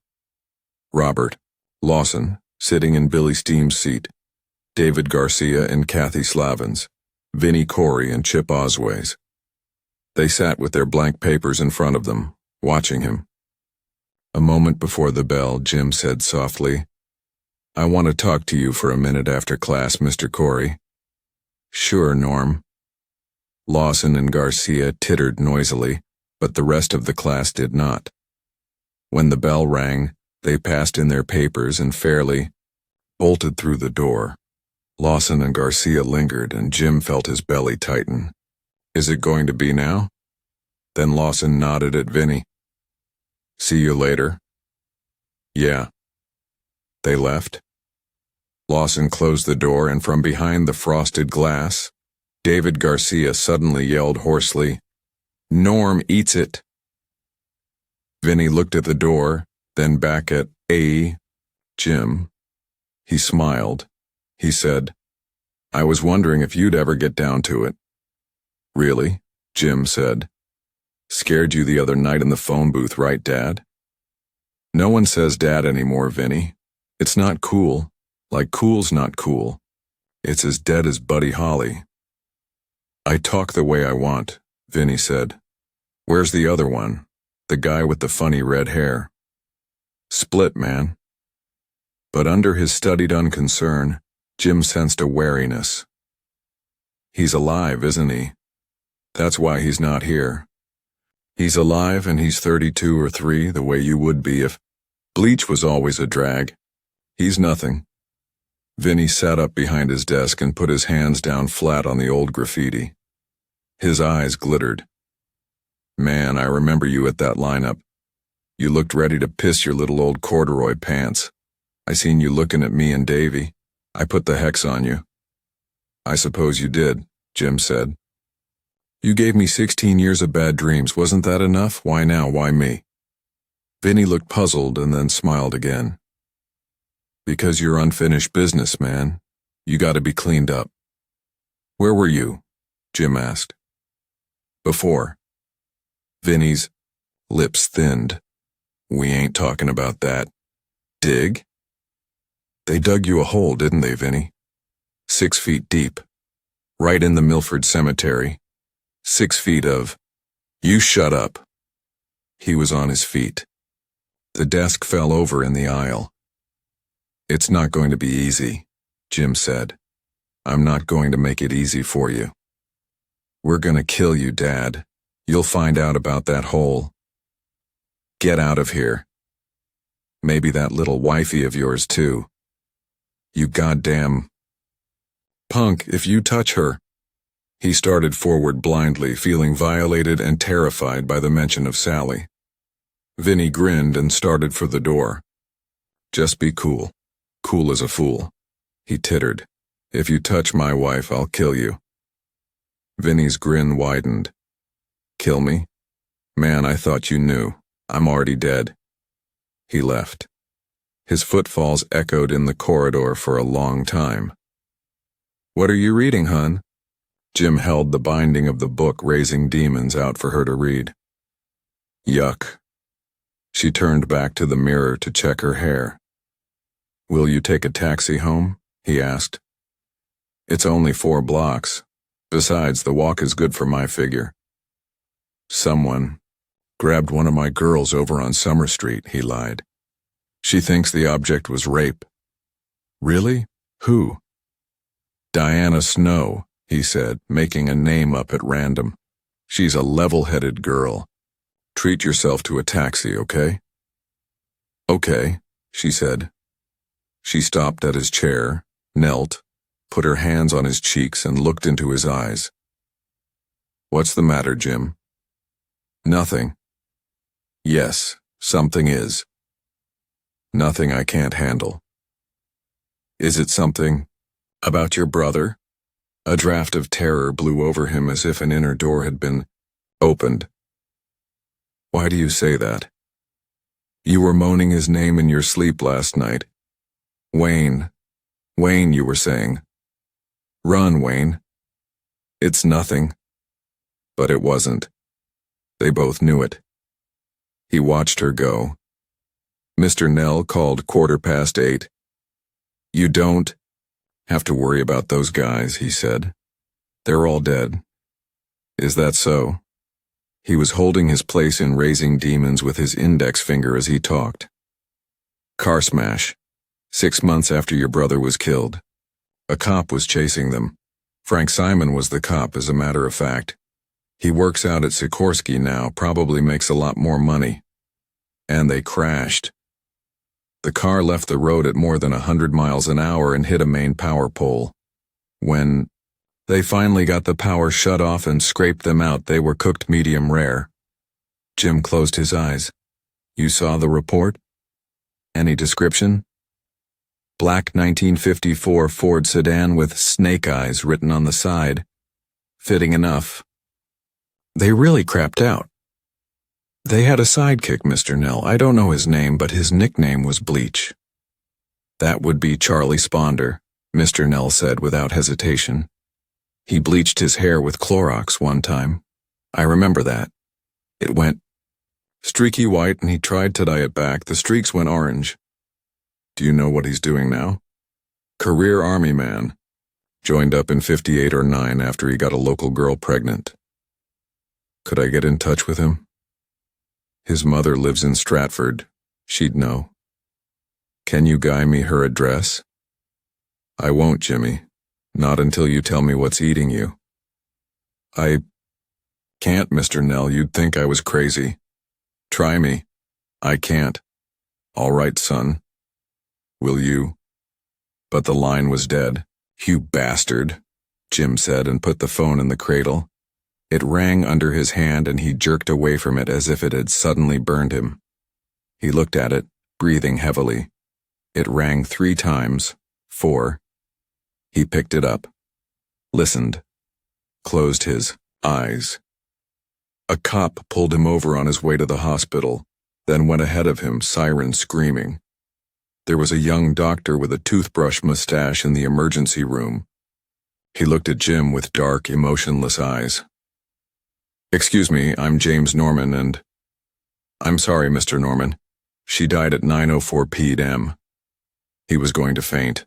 Robert Lawson, sitting in Billy Steam's seat. David Garcia and Kathy Slavin's. Vinny Corey and Chip Osway's. They sat with their blank papers in front of them, watching him. A moment before the bell, Jim said softly, "I want to talk to you for a minute after class, Mr. Corey." "Sure, Norm." Lawson and Garcia tittered noisily, but the rest of the class did not. When the bell rang, they passed in their papers and fairly bolted through the door. Lawson and Garcia lingered, and Jim felt his belly tighten. "Is it going to be now?" Then Lawson nodded at Vinny. "See you later." "Yeah." They left. Lawson closed the door, and from behind the frosted glass, David Garcia suddenly yelled hoarsely, "Norm eats it." Vinny looked at the door, then back at Jim. He smiled. He said, "I was wondering if you'd ever get down to it." "Really?" Jim said. Scared you the other night in the phone booth, right, Dad? No one says Dad anymore, Vinny. It's not cool. Like cool's not cool. It's as dead as Buddy Holly. I talk the way I want, Vinny said. Where's the other one? The guy with the funny red hair. Split, man. But under his studied unconcern, Jim sensed a wariness. He's alive, isn't he? That's why he's not here. He's alive and he's 32 or 3, the way you would be if bleach was always a drag. He's nothing. Vinny sat up behind his desk and put his hands down flat on the old graffiti. His eyes glittered. Man, I remember you at that lineup. You looked ready to piss your little old corduroy pants. I seen you looking at me and Davy. I put the hex on you. I suppose you did, Jim said. You gave me 16 years of bad dreams. Wasn't that enough? Why now? Why me? Vinny looked puzzled and then smiled again. Because you're unfinished business, man. You gotta be cleaned up. Where were you? Jim asked. Before. Vinny's lips thinned. We ain't talking about that. Dig? They dug you a hole, didn't they, Vinny? 6 feet deep. Right in the Milford Cemetery. 6 feet of... You shut up. He was on his feet. The desk fell over in the aisle. It's not going to be easy, Jim said. I'm not going to make it easy for you. We're gonna kill you, Dad. You'll find out about that hole. Get out of here. Maybe that little wifey of yours, too. You goddamn... Punk, if you touch her... He started forward blindly, feeling violated and terrified by the mention of Sally. Vinny grinned and started for the door. Just be cool. Cool as a fool. He tittered. If you touch my wife, I'll kill you. Vinny's grin widened. Kill me? Man, I thought you knew. I'm already dead. He left. His footfalls echoed in the corridor for a long time. What are you reading, hun? Jim held the binding of the book Raising Demons out for her to read. Yuck. She turned back to the mirror to check her hair. Will you take a taxi home? He asked. It's only 4 blocks. Besides, the walk is good for my figure. Someone grabbed one of my girls over on Summer Street, he lied. She thinks the object was rape. Really? Who? Diana Snow, he said, making a name up at random. She's a level-headed girl. Treat yourself to a taxi, okay? Okay, she said. She stopped at his chair, knelt, put her hands on his cheeks and looked into his eyes. What's the matter, Jim? Nothing. Yes, something is. Nothing I can't handle. Is it something about your brother? A draft of terror blew over him as if an inner door had been opened. Why do you say that? You were moaning his name in your sleep last night. Wayne. Wayne, you were saying. Run, Wayne. It's nothing. But it wasn't. They both knew it. He watched her go. Mr. Nell called 8:15. You don't have to worry about those guys, he said. They're all dead. Is that so? He was holding his place in Raising Demons with his index finger as he talked. Car smash. 6 months after your brother was killed. A cop was chasing them. Frank Simon was the cop, as a matter of fact. He works out at Sikorsky now, probably makes a lot more money. And they crashed. The car left the road at more than 100 miles an hour and hit a main power pole. When they finally got the power shut off and scraped them out, they were cooked medium rare. Jim closed his eyes. You saw the report? Any description? Black 1954 Ford sedan with snake eyes written on the side. Fitting enough. They really crapped out. They had a sidekick, Mr. Nell. I don't know his name, but his nickname was Bleach. That would be Charlie Sponder, Mr. Nell said without hesitation. He bleached his hair with Clorox one time. I remember that. It went streaky white and he tried to dye it back. The streaks went orange. Do you know what he's doing now? Career Army man. Joined up in 58 or 9 after he got a local girl pregnant. Could I get in touch with him? His mother lives in Stratford. She'd know. Can you guy me her address? I won't, Jimmy. Not until you tell me what's eating you. I can't, Mr. Nell. You'd think I was crazy. Try me. I can't. All right, son. Will you? But the line was dead. You bastard, Jim said and put the phone in the cradle. It rang under his hand and he jerked away from it as if it had suddenly burned him. He looked at it, breathing heavily. It rang 3 times, 4. He picked it up, listened, closed his eyes. A cop pulled him over on his way to the hospital, then went ahead of him, siren screaming. There was a young doctor with a toothbrush mustache in the emergency room. He looked at Jim with dark, emotionless eyes. Excuse me, I'm James Norman and... I'm sorry, Mr. Norman. She died at 9:04 p.m. He was going to faint.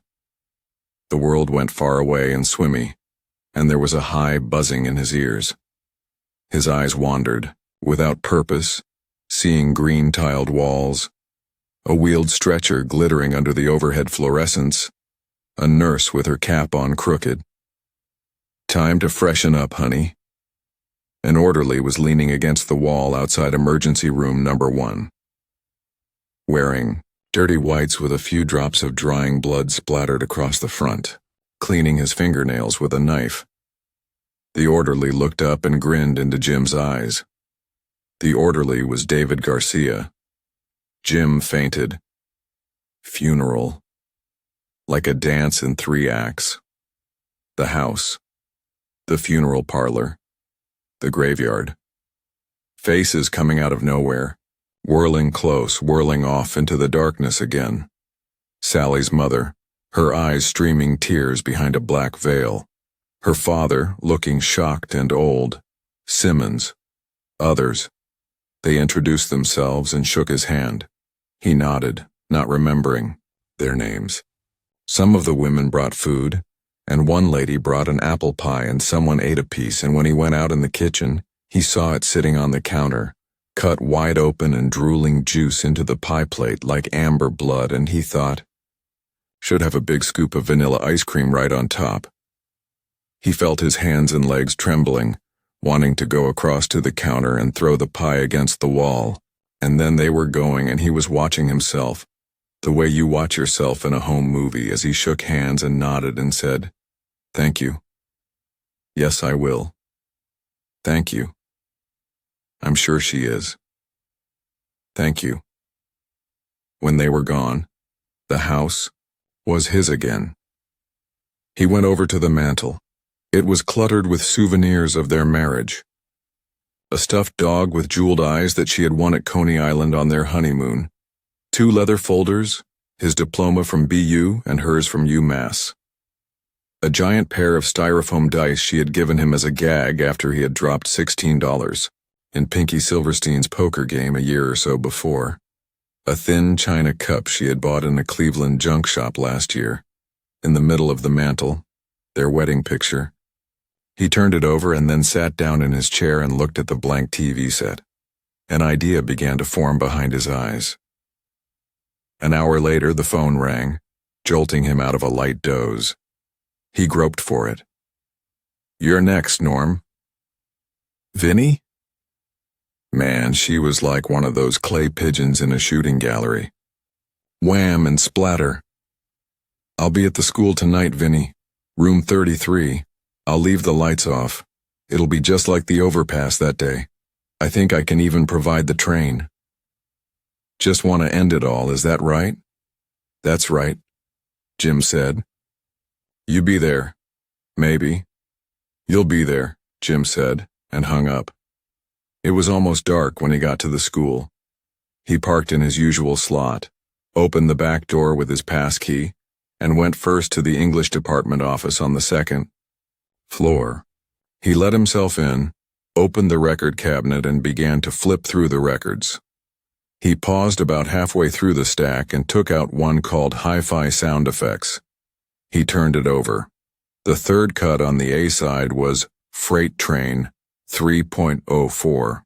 The world went far away and swimmy, and there was a high buzzing in his ears. His eyes wandered, without purpose, seeing green-tiled walls, a wheeled stretcher glittering under the overhead fluorescence, a nurse with her cap on crooked. Time to freshen up, honey. An orderly was leaning against the wall outside emergency room number 1. Wearing dirty whites with a few drops of drying blood splattered across the front, cleaning his fingernails with a knife. The orderly looked up and grinned into Jim's eyes. The orderly was David Garcia. Jim fainted. Funeral. Like a dance in 3 acts. The house. The funeral parlor. The graveyard. Faces coming out of nowhere, whirling close, whirling off into the darkness again. Sally's mother, her eyes streaming tears behind a black veil. Her father, looking shocked and old. Simmons. Others. They introduced themselves and shook his hand. He nodded, not remembering their names. Some of the women brought food, and one lady brought an apple pie and someone ate a piece, and when he went out in the kitchen, he saw it sitting on the counter, cut wide open and drooling juice into the pie plate like amber blood, and he thought, should have a big scoop of vanilla ice cream right on top. He felt his hands and legs trembling, wanting to go across to the counter and throw the pie against the wall, and then they were going and he was watching himself, the way you watch yourself in a home movie, as he shook hands and nodded and said, "Thank you. Yes, I will. Thank you. I'm sure she is. Thank you." When they were gone, the house was his again. He went over to the mantel. It was cluttered with souvenirs of their marriage. A stuffed dog with jeweled eyes that she had won at Coney Island on their honeymoon. 2 leather folders, his diploma from BU and hers from UMass. A giant pair of styrofoam dice she had given him as a gag after he had dropped $16 in Pinky Silverstein's poker game a year or so before. A thin china cup she had bought in a Cleveland junk shop last year. In the middle of the mantel, their wedding picture. He turned it over and then sat down in his chair and looked at the blank TV set. An idea began to form behind his eyes. An hour later, the phone rang, jolting him out of a light doze. He groped for it. "You're next, Norm." "Vinny?" Man, she was like one of those clay pigeons in a shooting gallery. Wham and splatter. "I'll be at the school tonight, Vinny. Room 33. I'll leave the lights off. It'll be just like the overpass that day. I think I can even provide the train." "Just want to end it all, is that right?" "That's right," Jim said. "You be there." "Maybe." "You'll be there," Jim said, and hung up. It was almost dark when he got to the school. He parked in his usual slot, opened the back door with his pass key, and went first to the English department office on the 2nd floor. He let himself in, opened the record cabinet and began to flip through the records. He paused about halfway through the stack and took out one called Hi-Fi Sound Effects. He turned it over. The third cut on the A side was Freight Train 3.04.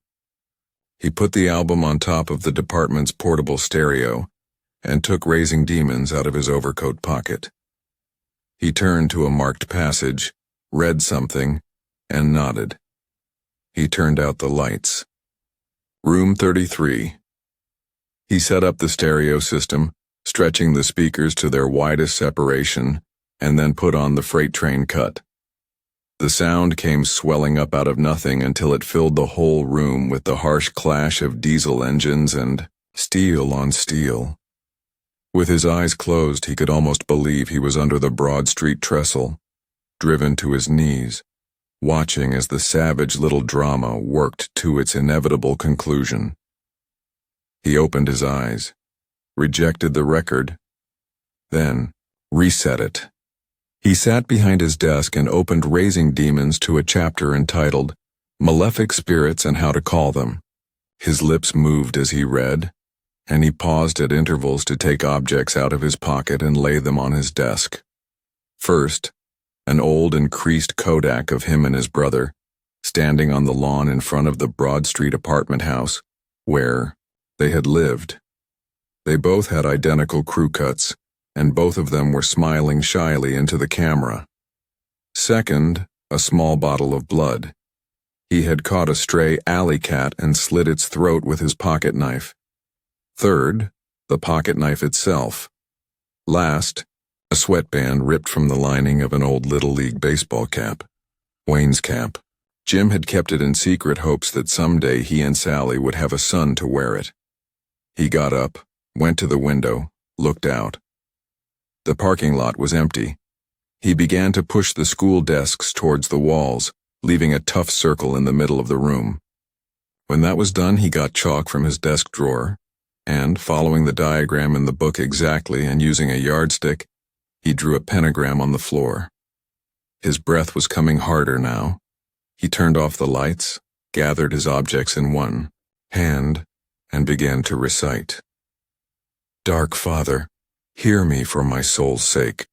He put the album on top of the department's portable stereo and took Raising Demons out of his overcoat pocket. He turned to a marked passage, read something, and nodded. He turned out the lights. Room 33. He set up the stereo system, stretching the speakers to their widest separation, and then put on the Freight Train cut. The sound came swelling up out of nothing until it filled the whole room with the harsh clash of diesel engines and steel on steel. With his eyes closed, he could almost believe he was under the Broad Street trestle, driven to his knees, watching as the savage little drama worked to its inevitable conclusion. He opened his eyes, rejected the record, then reset it. He sat behind his desk and opened Raising Demons to a chapter entitled Malefic Spirits and How to Call Them. His lips moved as he read, and he paused at intervals to take objects out of his pocket and lay them on his desk. First, an old and creased Kodak of him and his brother, standing on the lawn in front of the Broad Street apartment house, where they had lived. They both had identical crew cuts, and both of them were smiling shyly into the camera. Second, a small bottle of blood. He had caught a stray alley cat and slit its throat with his pocket knife. Third, the pocket knife itself. Last, a sweatband ripped from the lining of an old Little League baseball cap. Wayne's cap. Jim had kept it in secret hopes that someday he and Sally would have a son to wear it. He got up, went to the window, looked out. The parking lot was empty. He began to push the school desks towards the walls, leaving a tough circle in the middle of the room. When that was done, he got chalk from his desk drawer, and, following the diagram in the book exactly and using a yardstick, he drew a pentagram on the floor. His breath was coming harder now. He turned off the lights, gathered his objects in one hand, and began to recite. Dark Father, hear me for my soul's sake.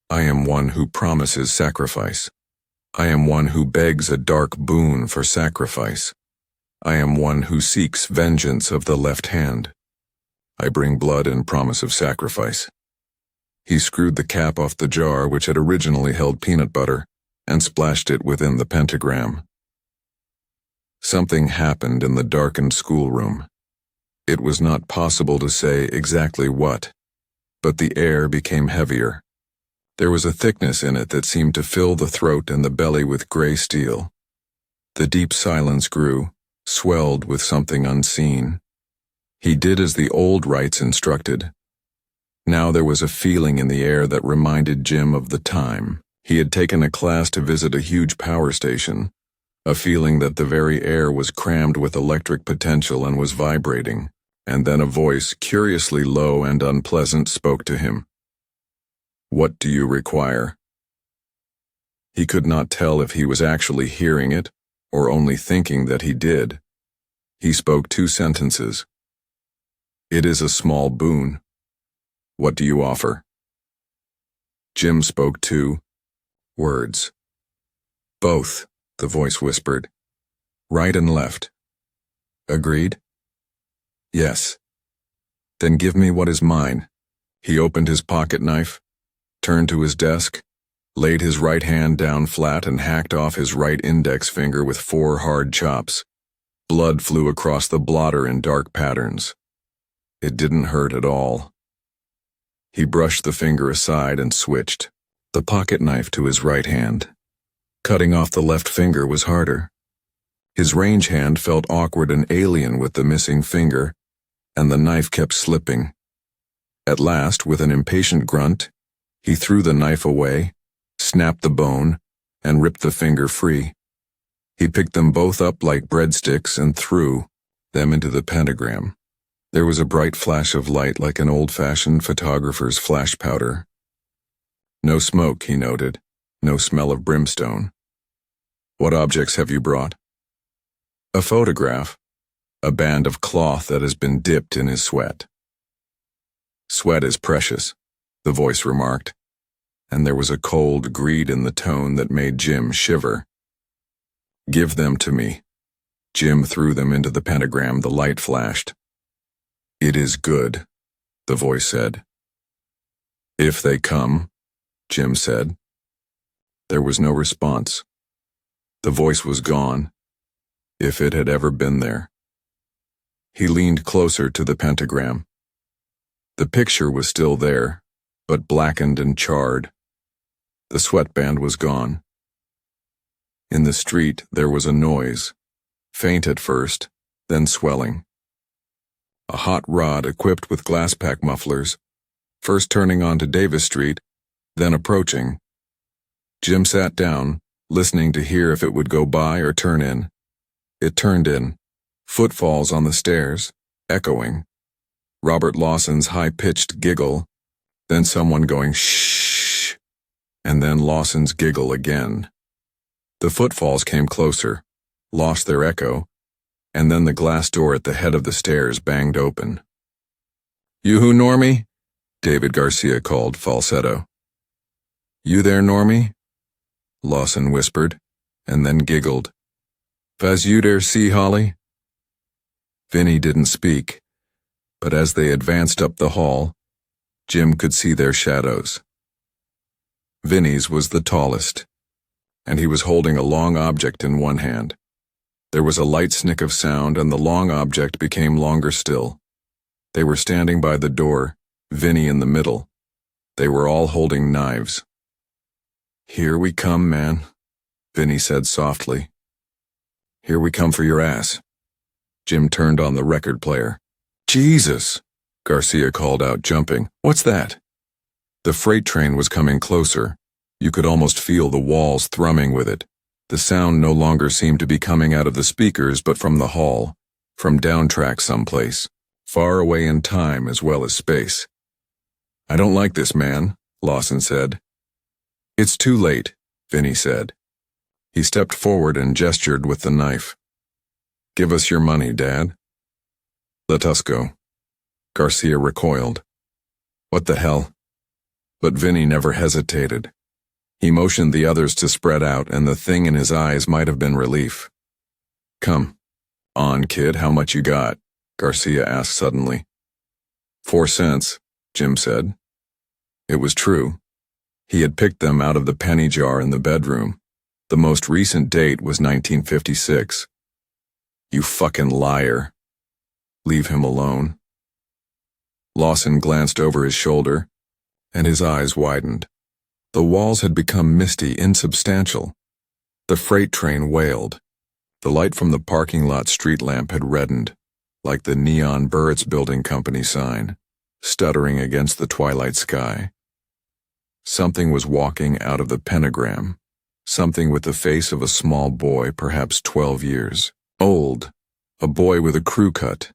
I am one who promises sacrifice. I am one who begs a dark boon for sacrifice. I am one who seeks vengeance of the left hand. I bring blood and promise of sacrifice. He screwed the cap off the jar which had originally held peanut butter and splashed it within the pentagram. Something happened in the darkened schoolroom. It was not possible to say exactly what, but the air became heavier. There was a thickness in it that seemed to fill the throat and the belly with gray steel. The deep silence grew, swelled with something unseen. He did as the old rites instructed. Now there was a feeling in the air that reminded Jim of the time he had taken a class to visit a huge power station, a feeling that the very air was crammed with electric potential and was vibrating, and then a voice, curiously low and unpleasant, spoke to him. What do you require? He could not tell if he was actually hearing it or only thinking that he did. He spoke 2 sentences. It is a small boon. What do you offer? Jim spoke 2 words. Both, the voice whispered. Right and left. Agreed? Yes. Then give me what is mine. He opened his pocket knife, turned to his desk, laid his right hand down flat and hacked off his right index finger with 4 hard chops. Blood flew across the blotter in dark patterns. It didn't hurt at all. He brushed the finger aside and switched the pocket knife to his right hand. Cutting off the left finger was harder. His range hand felt awkward and alien with the missing finger, and the knife kept slipping. At last, with an impatient grunt, he threw the knife away, snapped the bone, and ripped the finger free. He picked them both up like breadsticks and threw them into the pentagram. There was a bright flash of light like an old-fashioned photographer's flash powder. No smoke, he noted, no smell of brimstone. What objects have you brought? A photograph, a band of cloth that has been dipped in his sweat. Sweat is precious, the voice remarked, and there was a cold greed in the tone that made Jim shiver. Give them to me. Jim threw them into the pentagram. The light flashed. It is good, the voice said. If they come, Jim said. There was no response. The voice was gone, if it had ever been there. He leaned closer to the pentagram. The picture was still there, but blackened and charred. The sweatband was gone. In the street there was a noise, faint at first, then swelling. A hot rod equipped with glass-pack mufflers, first turning onto Davis Street, then approaching. Jim sat down, listening to hear if it would go by or turn in. It turned in, footfalls on the stairs, echoing. Robert Lawson's high-pitched giggle, then someone going shh, and then Lawson's giggle again. The footfalls came closer, lost their echo, and then the glass door at the head of the stairs banged open. "You-hoo, Normie?" David Garcia called, falsetto. "You there, Normie?" Lawson whispered, and then giggled. "Vas you der see, Holly?" Vinny didn't speak, but as they advanced up the hall, Jim could see their shadows. Vinny's was the tallest, and he was holding a long object in one hand. There was a light snick of sound, and the long object became longer still. They were standing by the door, Vinny in the middle. They were all holding knives. "Here we come, man," Vinny said softly. "Here we come for your ass." Jim turned on the record player. "Jesus!" Garcia called out, jumping. "What's that?" The freight train was coming closer. You could almost feel the walls thrumming with it. The sound no longer seemed to be coming out of the speakers, but from the hall, from downtrack someplace, far away in time as well as space. "I don't like this, man," Lawson said. "It's too late," Vinny said. He stepped forward and gestured with the knife. "Give us your money, Dad." "Let us go." Garcia recoiled. "What the hell?" But Vinny never hesitated. He motioned the others to spread out, and the thing in his eyes might have been relief. "Come on, kid, how much you got?" Garcia asked suddenly. 4 cents, Jim said. It was true. He had picked them out of the penny jar in the bedroom. The most recent date was 1956. "You fucking liar." "Leave him alone." Lawson glanced over his shoulder, and his eyes widened. The walls had become misty, insubstantial. The freight train wailed. The light from the parking lot street lamp had reddened, like the neon Burritts Building Company sign, stuttering against the twilight sky. Something was walking out of the pentagram, something with the face of a small boy, perhaps 12 years old, a boy with a crew cut.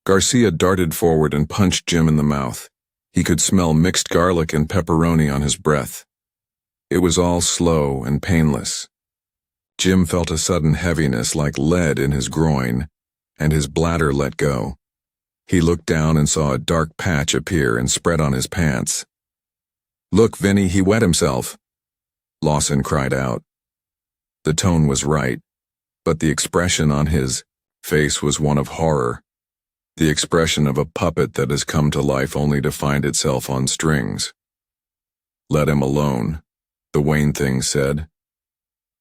Garcia darted forward and punched Jim in the mouth. He could smell mixed garlic and pepperoni on his breath. It was all slow and painless. Jim felt a sudden heaviness like lead in his groin, and his bladder let go. He looked down and saw a dark patch appear and spread on his pants. "Look, Vinny, he wet himself," Lawson cried out. The tone was right, but the expression on his face was one of horror. The expression of a puppet that has come to life only to find itself on strings. "Let him alone," the Wayne thing said.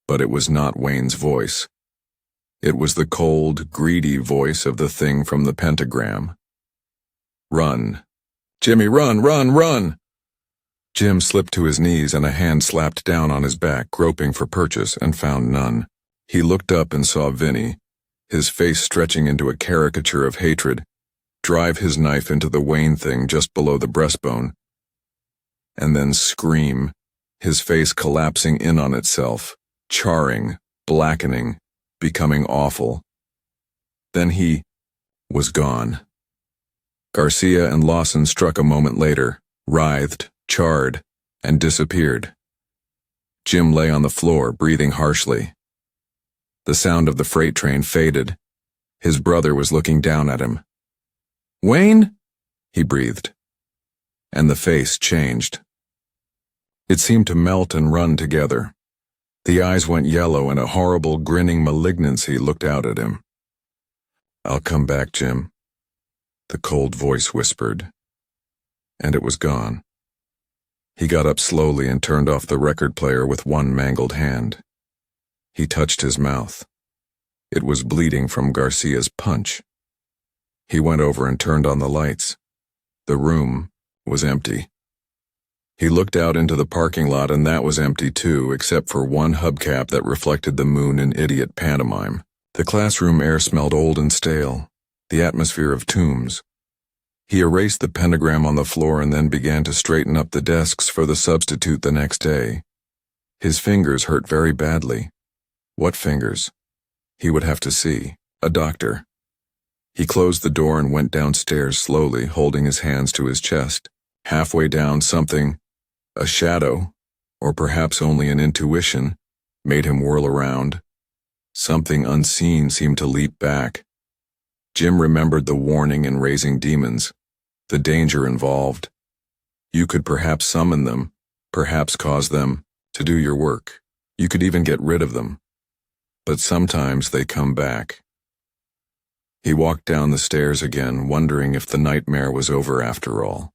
But it was not Wayne's voice. It was the cold, greedy voice of the thing from the pentagram. "Run. Jimmy, run, run, run!" Jim slipped to his knees and a hand slapped down on his back, groping for purchase, and found none. He looked up and saw Vinny, his face stretching into a caricature of hatred, drive his knife into the Wayne thing just below the breastbone, and then scream, his face collapsing in on itself, charring, blackening, becoming awful. Then he was gone. Garcia and Lawson struck a moment later, writhed, charred, and disappeared. Jim lay on the floor, breathing harshly. The sound of the freight train faded. His brother was looking down at him. "Wayne?" he breathed. And the face changed. It seemed to melt and run together. The eyes went yellow and a horrible, grinning malignancy looked out at him. "I'll come back, Jim," the cold voice whispered. And it was gone. He got up slowly and turned off the record player with one mangled hand. He touched his mouth. It was bleeding from Garcia's punch. He went over and turned on the lights. The room was empty. He looked out into the parking lot and that was empty too, except for one hubcap that reflected the moon in idiot pantomime. The classroom air smelled old and stale, the atmosphere of tombs. He erased the pentagram on the floor and then began to straighten up the desks for the substitute the next day. His fingers hurt very badly. What fingers? He would have to see a doctor. He closed the door and went downstairs slowly, holding his hands to his chest. Halfway down, something, a shadow, or perhaps only an intuition, made him whirl around. Something unseen seemed to leap back. Jim remembered the warning in Raising Demons, the danger involved. You could perhaps summon them, perhaps cause them to do your work. You could even get rid of them. But sometimes they come back. He walked down the stairs again, wondering if the nightmare was over after all.